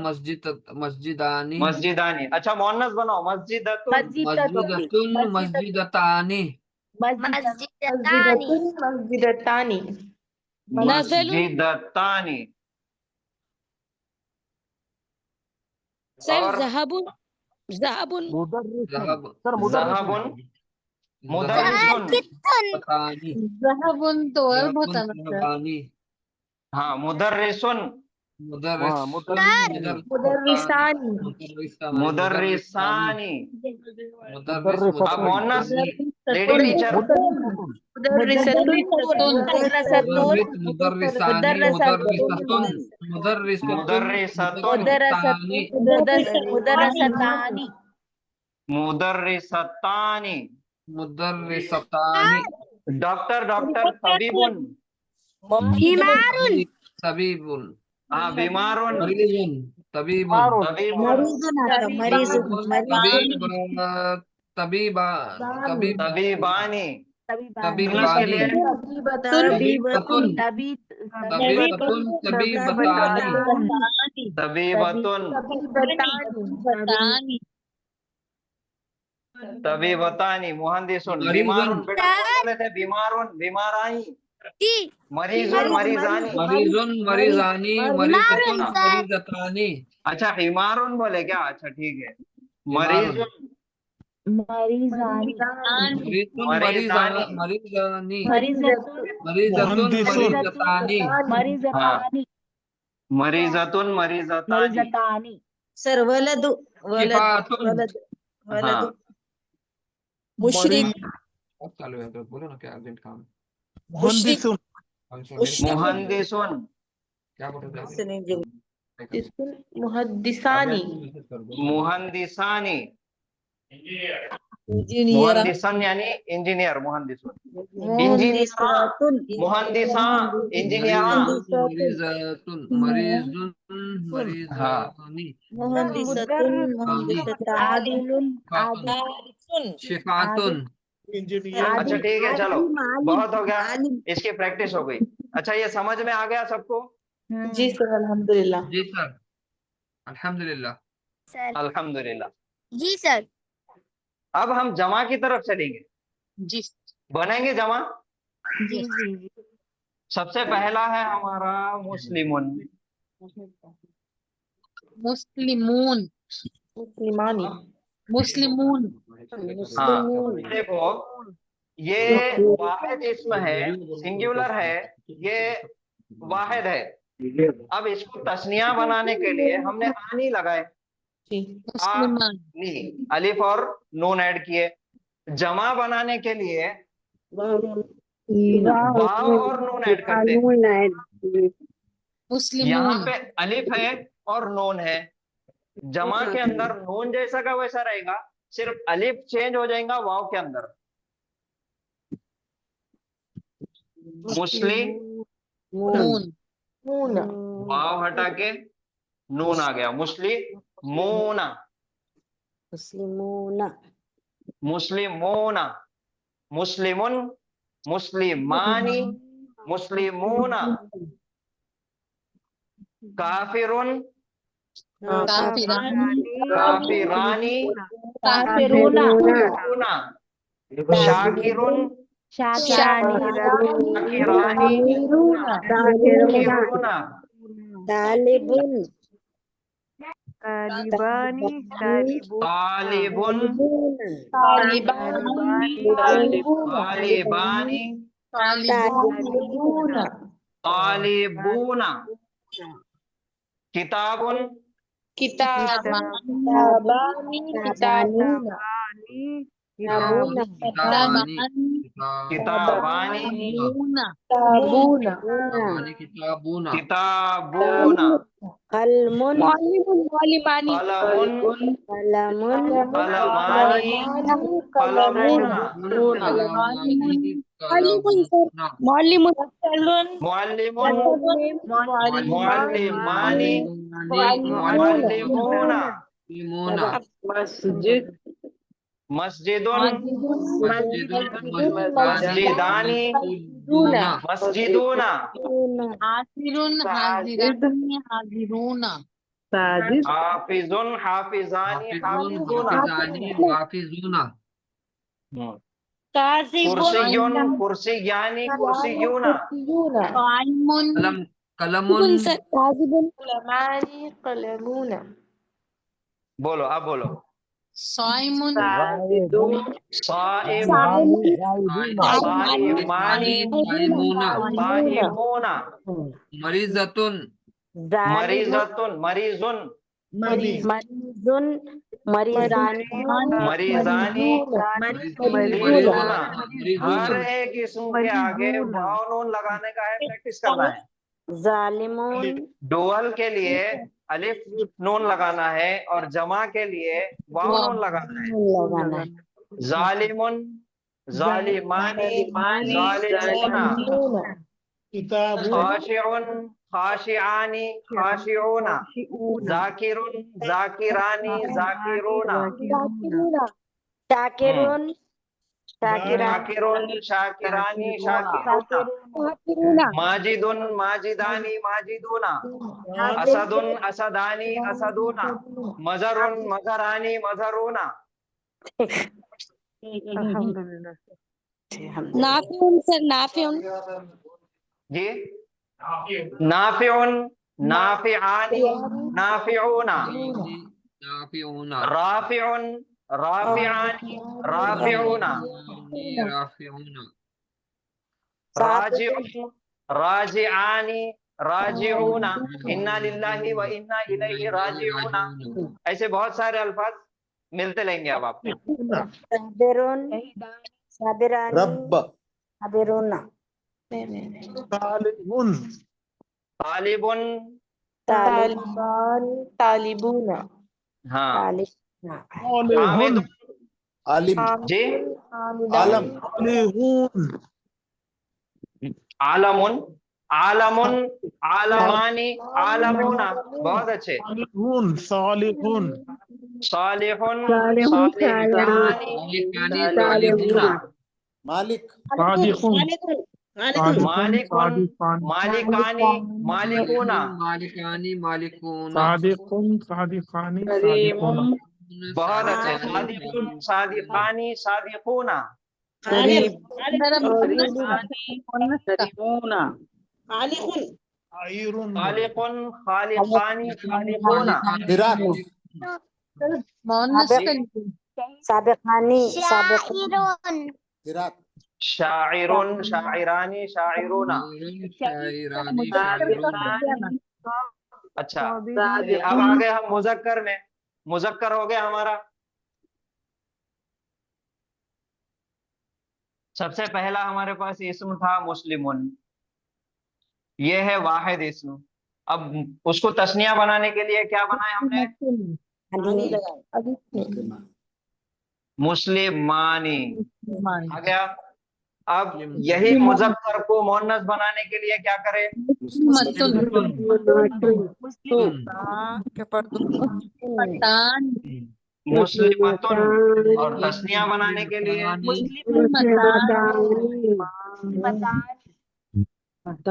मस्जिदानी मस्जिदानी। अच्छा, मोहन्नस बनाओ, मस्जिदतुन मस्जिदतुन मस्जिदतानी मस्जिदतानी मस्जिदतानी। सर और ज़हाबुन ज़हाबुन सर ज़हाबुन मुदर्रिसुन बतानी ज़हाबुन तो वर्ब होता ना सर हाँ, मुदर्रिसुन मुदर्रिसानी मुदर्रिसानी। मुदर्रिसतुन अब मोहन्नस लेडी टीचर मुदर्रिसतुन मुदर्रिसतुन मुदर्रिसतानी मुदर्रिसतानी डॉक्टर तबीबुन बीमारुन तबीबुन हाँ, बीमारुन मरीजुन तबीबुन तबीबुन तबीबानी। इंग्लिश के लिए तबीबतुन तबीबतानी तबीबतुन तबीबतानी, मुहंदिसुन, बीमारुन, बेटा कौन बोले थे? बीमारुन, बीमारानी, मरीजुन, मरीजानी। मरीजुन मरीजानी मरीजतुन मरीजतानी। अच्छा हिमारुन बोले क्या? अच्छा ठीक है। हिमारुन। मरीजुन, मरीजानी मरीजुन मरीजानी। मरीजानी मरीजतुन मरीजतुन मुहंदिसुन। मरीजतानी। हाँ, मरीजतानी मरीजतुन, मरीजतानी। मरीजतानी सर वलद वलद शिफातुन। वलद वलद हाँ, मुशरिक अब चालू है तो बोलो ना, क्या अर्जेंट काम है? मुहंदिसुन। मुहंदिसुन, क्या बोल रहे से नहीं जब मुहद्दिसानी मुहंदिसानी। इंजीनियर मुहंदिसन यानी इंजीनियर, मुहंदिसुन इंजीनियर, मुहंदिसा इंजीनियर। मरीजतुन मरीजुन मरीजानी मुहंदिसतुन मुहंदिसतानी शिफातुन। इंजीनियर। अच्छा ठीक है, चलो बहुत हो गया, इसकी प्रैक्टिस हो गई। अच्छा ये समझ में आ गया सबको? जी सर अल्हम्दुलिल्लाह। जी सर अल्हम्दुलिल्लाह। सर अल्हम्दुलिल्लाह। जी सर अब हम जमा की तरफ चलेंगे, जी बनेंगे जमा। जी जी सबसे पहला है हमारा मुस्लिमुन। मुस्लिमून मुस्लिमानी मुस्लिमून हाँ देखो, ये वाहिद इसम है, सिंगुलर है, ये वाहिद है। अब इसको तस्निया बनाने के लिए हमने आनी लगाए, मुस्लिमान नी, अलिफ और नून ऐड किए। जमा बनाने के लिए वाव और नून ऐड करते हैं। यहाँ मुस्लिमून पे अलिफ है और नून है, जमा के अंदर नून जैसा का वैसा रहेगा, सिर्फ अलिफ चेंज हो जाएगा वाव के अंदर। मुस्लिम, मून वाव हटा के नून आ गया, मुस्लिमूना, मुस्लिमूना, मुस्लिमुन, मुस्लिमानी, मुस्लिमूना, काफिरुन, काफिरानी, काफिरूना काफिरूना, शाकिरुन, शाकिरानी, शाकिरूना, तालिबुन, तालिबानी, तालिबूना, किताबुन, किताबानी, किताबूना, कलमुन, कलमानी, कलमूना, मुअल्लिमुन, मुअल्लिमानी, मुअल्लिमूना, मस्जिदुन, मस्जिदानी, मस्जिदूना, हाफिजुन, हाफिजानी, हाफिजूना, कुर्सियुन, कुर्सियानी, कुर्सियूना, बोलो अब बोलो। साइमुन साइमानी, साइमूना, मरीजतुन मरीजतुन, मरीजुन, मरीजानी, मरीजूना। हर एक इसम के आगे वाव नून लगाने का है, प्रैक्टिस करना है। डुअल के लिए अलिफ नून लगाना है और जमा के लिए वाव नून लगाना है। जालिमुन, जालिमानी, जालिमूना, खाशिउन, खाशिआनी, खाशिऊना, जाकिरुन, जाकिरानी, जाकिरूना, शाकिरुन, शाकिरानी, शाकिरूना, माजिदुन, माजिदानी, माजिदूना, असदुन, असदानी, असदूना, मजरुन, मजरानी, मजरूना, नाफिउन सर, नाफिउन। जी, नाफिउन, नाफिआनी, नाफिऊना, नाफिऊना, राफिउन, राफिआनी, राफिऊना, राफिऊना, राजिउन, राजिआनी, राजिऊना, इन्ना लिल्लाहि व इन्ना इलैहि राजिऊना। ऐसे बहुत सारे अल्फाज मिलते लेंगे अब आपको। रब तालिबुन, तालिबुन, तालिबूना, हाँ, तालिहुन, हामिदुन, आलिम जी, आलम तालिहुन, आलमुन, आलमुन, आलमानी, आलमूना। बहुत अच्छे। सालिहुन, सालिहुन, सालिहुन, सालिहानी, मालिकानी, सालिहूना, मालिक सादिकुन, मालिकुन, मालिकानी, मालिकूना। मालिकानी, मालिकूना, सादिकुन, सादिकानी, सादिकुना, बहुत अच्छे। सादिकुन, सादिकानी, सादिकूना, आयरुन, खालिकुन, खालिकानी, खालिकूना, फिराक मोहनस का लिखिए। फिराक शाइरुन, शाइरानी, शाइरूना। शायरानी, शायरानी, अच्छा, अब आ गए हम मुजक्कर में। मुजक्कर हो गया हमारा। सबसे पहला हमारे पास इस्म था मुस्लिमुन, ये है वाहिद इस्म। अब उसको तस्निया बनाने के लिए क्या बनाया हमने? मुस्लिमानी आ गया। अब यही मुजक्कर को मुअन्नस बनाने के लिए क्या करें? मुस्लिमतुन। और तस्निया बनाने के लिए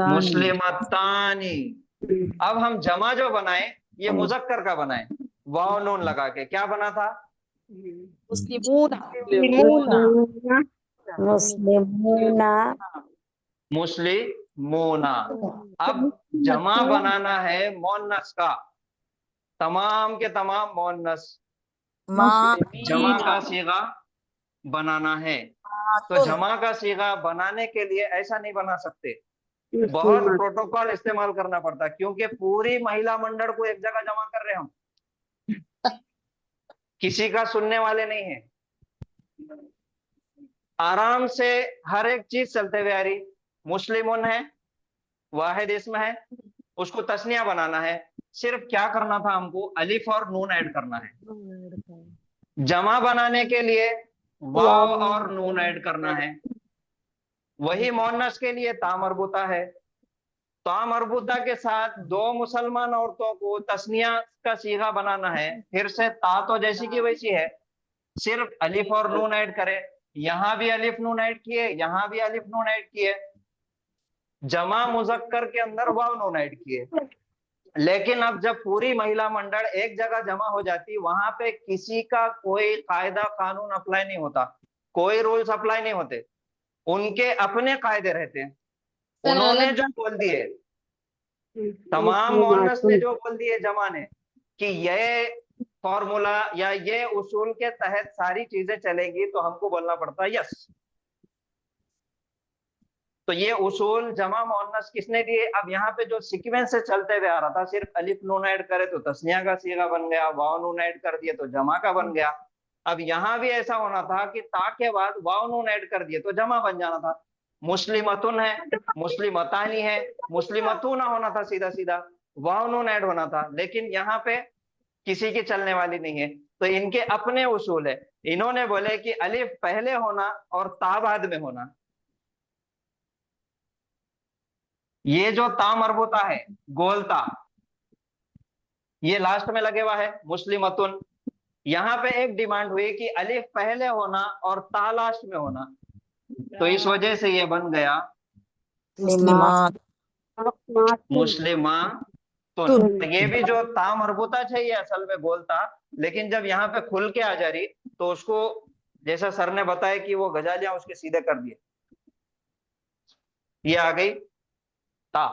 मुस्लिमतानी। अब हम जमा जो बनाए ये मुजक्कर का बनाए, वाव नून लगा के। क्या बना था? मुस्लिमूना। अब जमा बनाना है मुअन्नस का, तमाम के तमाम मुअन्नस। जमा का सीगा बनाना है। तो जमा का सीगा बनाने के लिए ऐसा नहीं बना सकते, बहुत प्रोटोकॉल इस्तेमाल करना पड़ता है, क्योंकि पूरी महिला मंडल को एक जगह जमा कर रहे हम, किसी का सुनने वाले नहीं है। आराम से हर एक चीज चलते हुए आ रही। मुस्लिमुन है, वाहिद इस्म है, उसको तस्निया बनाना है। सिर्फ क्या करना था हमको? अलिफ और नून ऐड करना है। जमा बनाने के लिए वाव और नून ऐड करना है। वही मुअन्नस के लिए ता मरबूता है। ता मरबूता के साथ दो मुसलमान औरतों को तस्निया का सीगा बनाना है। फिर से ता तो जैसी की वैसी है, सिर्फ अलिफ और नून ऐड करे। यहां भी अलिफ नून ऐड किए, यहां भी अलिफ नून ऐड किए। जमा मुजक्कर के अंदर वाव नून ऐड किए। लेकिन अब जब पूरी महिला मंडल एक जगह जमा हो जाती, वहां पे किसी का कोई कायदा कानून अप्लाई नहीं होता, कोई रूल्स अप्लाई नहीं होते, उनके अपने कायदे रहते हैं। उन्होंने जो बोल दिए, तमाम मुअन्नस ने जो बोल दिए जमा ने, कि ये फॉर्मूला या ये उसूल के तहत सारी चीजें चलेंगी, तो हमको बोलना पड़ता है यस। तो ये उसूल जमा मुअन्नस किसने दिए? अब यहाँ पे जो सीक्वेंस से चलते हुए आ रहा था, सिर्फ अलिफ नून ऐड करे तो तस्निया का सीगा बन गया, वाव नून ऐड कर दिए तो जमा का बन गया। अब यहाँ भी ऐसा होना था कि ता के बाद वाव नून ऐड कर दिए तो जमा बन जाना था। मुस्लिमतुन है, मुस्लिमतानी है, मुस्लिमतूना होना था, सीधा सीधा वाव नून ऐड होना था। लेकिन यहाँ पे किसी की चलने वाली नहीं है, तो इनके अपने उसूल है। इन्होंने बोले कि अलिफ पहले होना और ता बाद में होना। ये जो ता मरबूता है, गोलता, ये लास्ट में लगे हुआ है मुस्लिमतुन। यहाँ पे एक डिमांड हुई कि अलिफ पहले होना और ता लास्ट में होना, तो इस वजह से ये बन गया मुस्लिमा। तुन। तो ये भी जो ता मरबूता है ये असल में गोल था, लेकिन जब यहाँ पे खुल के आ जा रही तो उसको जैसा सर ने बताया कि वो गजालियां उसके सीधे कर दिए, ये आ गई ता।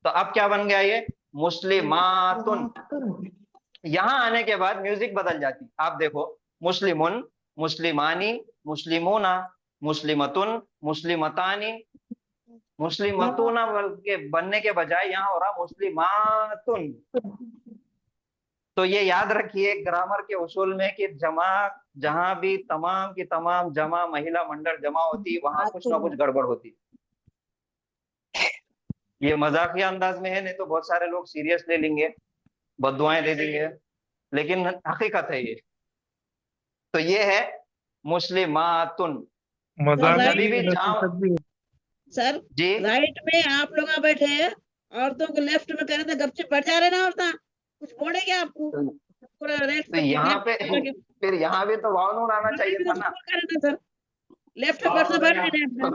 तो अब क्या बन गया ये मुस्लिमातुन। यहां आने के बाद म्यूजिक बदल जाती, आप देखो मुस्लिमुन, मुस्लिमानी, मुस्लिमूना, मुस्लिमतुन, मुस्लिमतानी, मुस्लिमतुना के बनने के बजाय यहाँ हो रहा मुस्लिमातुन। तो ये याद रखिए ग्रामर के उसूल में कि जमा जहां भी तमाम की तमाम जमा महिला मंडल जमा होती वहां कुछ ना कुछ गड़बड़ होती। ये मजाकिया अंदाज में है, नहीं तो बहुत सारे लोग सीरियस ले लेंगे, बद्दुआएं दे देंगे, लेकिन हकीकत है ये। तो ये है मुस्लिमातुन। कभी भी जहां सर जी राइट में आप लोग बैठे हैं, औरतों को लेफ्ट में करे तो गपचे बढ़ जा रहे ना, औरता कुछ बोले क्या आपको पूरा लेफ्ट तो यहाँ पे फिर यहाँ भी तो वाव नून आना चाहिए था ना सर, लेफ्ट में बढ़ रहे हैं।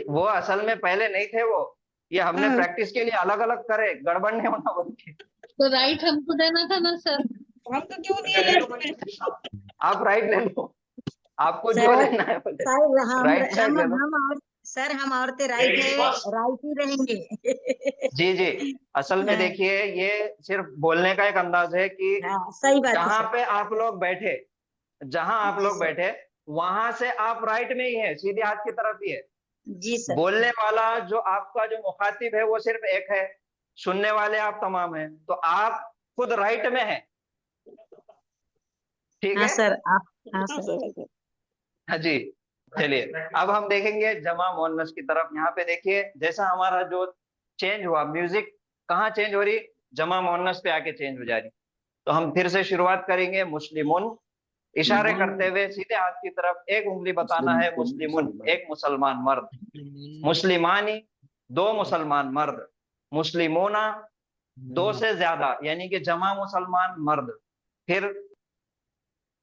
वो असल में पहले नहीं थे वो, ये हमने प्रैक्टिस के लिए अलग अलग करे, गड़बड़ नहीं होना बोल के। तो राइट हमको देना था ना सर। हमको क्यों दिया लेफ्ट में? आप राइट ले लो, आपको जो सर, लेना है बोले। सर राइट साइड ले लो। सर हम औरतें राइट है, राइट ही रहेंगे। जी जी, असल में देखिए ये सिर्फ बोलने का एक अंदाज है कि सही बात है जहाँ सर। पे आप लोग बैठे, जहाँ आप लोग बैठे वहां से आप राइट में ही है, सीधे हाथ की तरफ ही है। जी सर। बोलने वाला जो आपका जो मुखातिब है वो सिर्फ एक है, सुनने वाले आप तमाम हैं, तो आप खुद राइट में हैं, ठीक है सर आप हाँ सर। हाँ जी। चलिए अब हम देखेंगे जमा मुअन्नस की तरफ। यहाँ पे देखिए जैसा हमारा जो चेंज हुआ, म्यूजिक कहाँ चेंज हो रही, जमा मुअन्नस पे आके चेंज हो जा रही। तो हम फिर से शुरुआत करेंगे मुस्लिमुन, इशारे करते हुए सीधे हाथ की तरफ एक उंगली बताना है मुस्लिमुन, एक मुसलमान मर्द, मुस्लिमानी, दो मुसलमान मर्द, मुस्लिमोना, दो से ज्यादा यानी कि जमा मुसलमान मर्द। फिर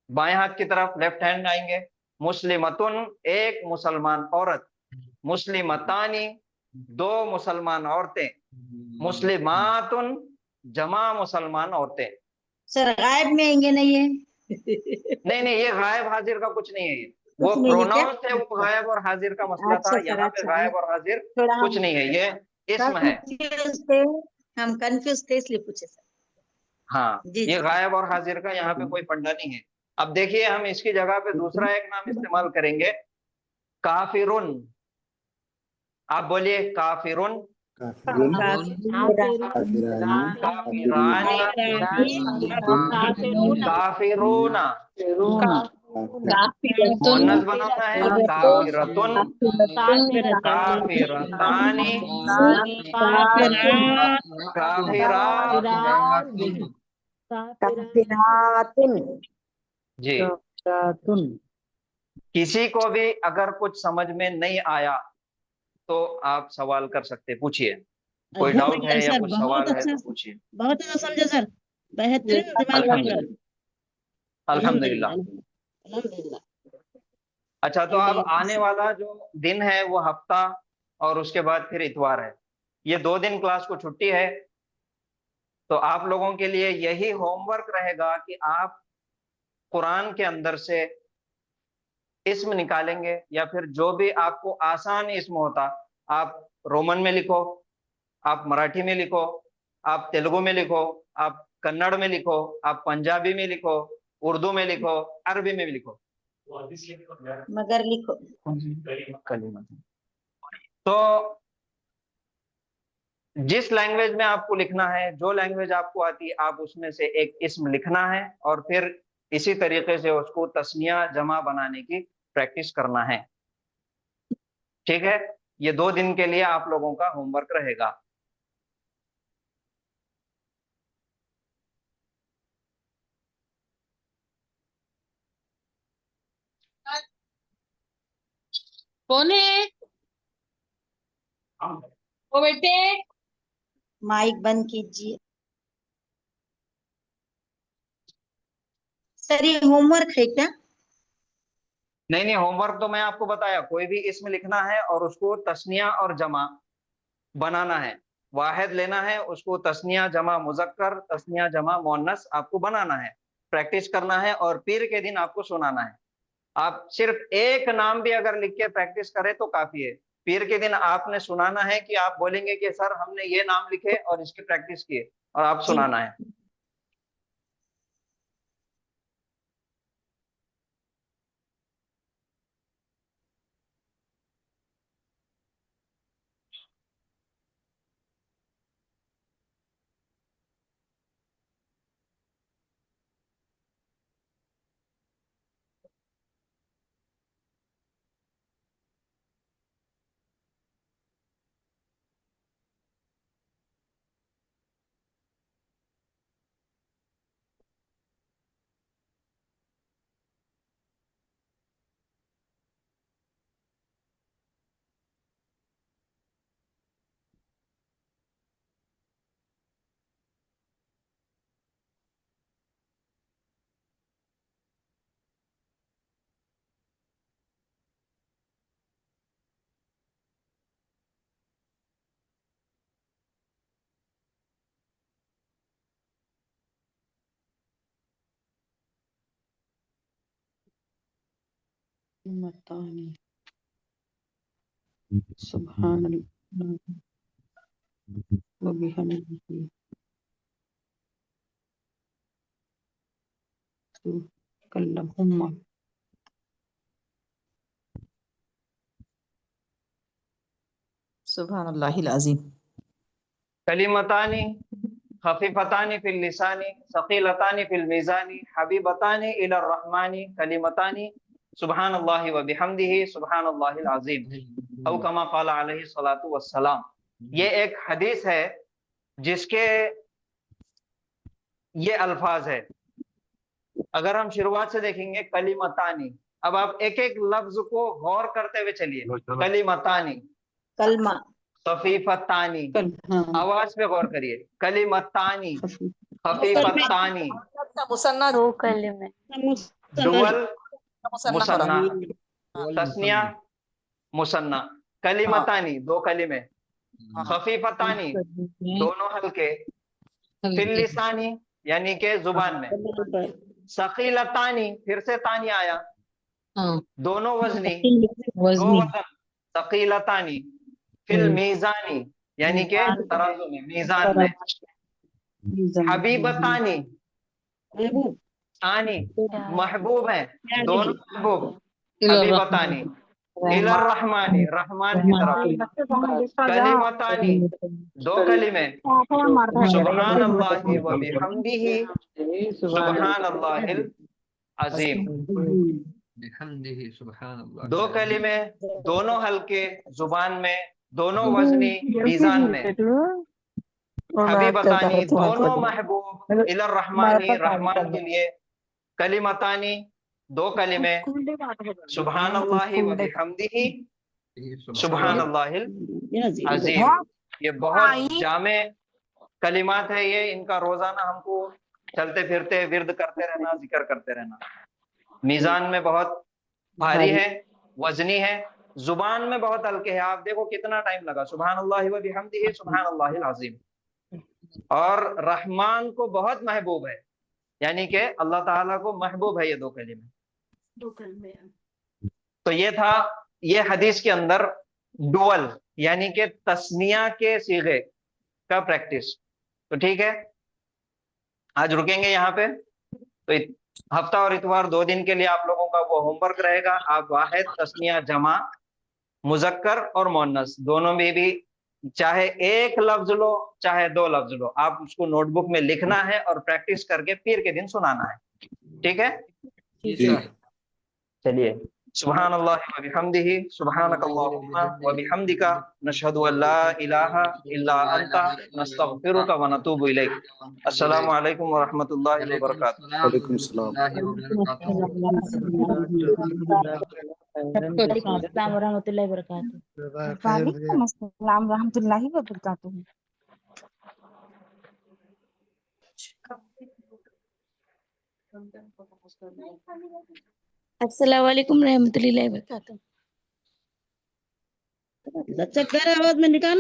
बाएं हाथ की तरफ लेफ्ट हैंड आएंगे, मुस्लिमतुन, एक मुसलमान औरत, मुस्लिमतानी, दो मुसलमान औरतें, मुस्लिमातुन, जमा मुसलमान औरतें। सर गायब में आएंगे नहीं है? नहीं ये गायब हाजिर का कुछ नहीं है, ये वो प्रोनाउंस है, वो गायब और हाजिर का मसला था। यहाँ पे गायब और हाजिर कुछ नहीं है, ये इस्म है। हम कंफ्यूज थे इसलिए पूछे सर। हाँ ये गायब और हाजिर का यहाँ पे कोई पंडा नहीं है। अब देखिए हम इसकी जगह पे दूसरा एक नाम इस्तेमाल करेंगे, काफिरुन। आप बोलिए काफिरुन, काफिरानी, काफिरूना, मुअन्नस बनाना है काफिरतुन, काफिरतानी, काफिरातुन। जी। किसी को भी अगर कुछ समझ में नहीं आया तो आप सवाल कर सकते, पूछिए, कोई डाउट है या कुछ सवाल है तो पूछिए। बहुत अच्छा समझे सर, बेहतरीन दिमाग में। अल्हम्दुलिल्लाह। अच्छा तो अब आने वाला जो दिन है वो हफ्ता और उसके बाद फिर इतवार है, ये 2 दिन क्लास को छुट्टी है। तो आप लोगों के लिए यही होमवर्क रहेगा कि आप कुरान के अंदर से इस्म निकालेंगे, या फिर जो भी आपको आसान इस्म होता, आप रोमन में लिखो, आप मराठी में लिखो, आप तेलुगु में लिखो, आप कन्नड़ में लिखो, आप पंजाबी में लिखो, उर्दू में लिखो, अरबी में भी लिखो, मगर लिखो। तो जिस लैंग्वेज में आपको लिखना है, जो लैंग्वेज आपको आती है, आप उसमें से एक इस्म लिखना है और फिर इसी तरीके से उसको तस्निया जमा बनाने की प्रैक्टिस करना है, ठीक है। ये 2 दिन के लिए आप लोगों का होमवर्क रहेगा। कौन है ओ बेटे? माइक बंद कीजिए सर। ये होमवर्क है क्या? नहीं होमवर्क तो मैं आपको बताया, कोई भी इसमें लिखना है और उसको तस्निया और जमा बनाना है। वाहिद लेना है, उसको तस्निया जमा मुजक्कर, तस्निया जमा मुअन्नस आपको बनाना है, प्रैक्टिस करना है और पीर के दिन आपको सुनाना है। आप सिर्फ एक नाम भी अगर लिख के प्रैक्टिस करें तो काफी है। पीर के दिन आपने सुनाना है कि आप बोलेंगे कि सर हमने ये नाम लिखे और इसकी प्रैक्टिस किए, और आप सुनाना है। मतानी सुभान अल्लाह व बिहम्दिही कल्लहुम्मा सुभान अल्लाहिल अज़ीम। कलिमतानी खफीफतानी फिल लिसानी सकीलतानी फिल मीज़ानी हबीबतानी इलर रहमानी कलिमतानी सुब्हानल्लाहि व बिहम्दिही सुब्हानल्लाहिल अज़ीम औ कमा क़ाला अलैहि सलातु वस्सलाम। ये एक हदीस है जिसके ये अल्फाज है। अगर हम शुरुआत से देखेंगे कलिमतानी, अब आप एक एक लफ्ज को गौर करते हुए चलिए। कलिमतानी, कलमा, खफीफतानी, आवाज पे गौर करिए। कलिमतानी, खफीफतानी, मुसन्ना दो कलिमे, डुअल मुसन्ना, तस्निया मुसन्ना। कलिमतानी दो कलिमे, खफीफतानी दोनों हल्के, फिल लिसानी यानी के जुबान में, सकीलतानी फिर से तानी आया, दोनों वजनी, दो वजन, सकीलतानी, फिल मीज़ानी यानी के तराजू में, मीज़ान में, हबीबतानी आनी महबूब है, दोनों महबूब, हबीबतानी इलर रहमानी रहमान की तरफ, कलिमतानी दो कलिमे, सुब्हानल्लाहि व बिहम्दिही सुब्हानल्लाहिल अज़ीम। बिहम्दिही सुब्हानल्लाह, दो कलिमे, दोनों हल्के, जुबान में, दोनों वजनी, मीज़ान में, हबीबतानी दोनों महबूब, इलर रहमानी रहमान के लिए, कलिमतानी दो कलिमे, सुब्हानल्लाहि व बिहम्दिही सुब्हानल्लाहिल अज़ीम। ये बहुत जामे कलिमात है ये, इनका रोजाना हमको चलते फिरते विर्द करते रहना, जिक्र करते रहना। मीज़ान में बहुत भारी है, वजनी है, जुबान में बहुत हल्के है। आप देखो कितना टाइम लगा, सुब्हानल्लाहि व बिहम्दिही सुब्हानल्लाहिल अज़ीम। और रहमान को बहुत महबूब है, यानी कि अल्लाह ताला को महबूब है ये दो कलिमे। तो ये था ये हदीस के अंदर डुअल यानी कि तस्निया के सीगे का प्रैक्टिस। तो ठीक है, आज रुकेंगे यहाँ पे। तो हफ्ता और इतवार 2 दिन के लिए आप लोगों का वो होमवर्क रहेगा। आप वाहिद, तस्निया, जमा, मुजक्कर और मुअन्नस दोनों में भी चाहे एक लफ्ज लो चाहे 2 लफ्ज लो, आप उसको नोटबुक में लिखना है और प्रैक्टिस करके पीर के दिन सुनाना है। ठीक है, चलिए। सुब्हानल्लाहि व बिहम्दिही सुब्हानकल्लाहुम्मा व बिहम्दिका नशहदु अल्ला इलाहा इल्ला अंता नस्तगफिरुका व नतूबु इलैक। अस्सलामु अलैकुम व रहमतुल्लाहि व बरकातुहू। वालेकुम सलाम। वालेकुम अस्सलाम वरहमतुल्लाहि वबरकातुहू। वालेकुम अस्सलाम रहमतुल्लाहि व बरकातुहू। अस्सलाम वालेकुम रहमतुल्लाहि वबरकातुहू। अच्छा, गहरा आवाज में निकालना।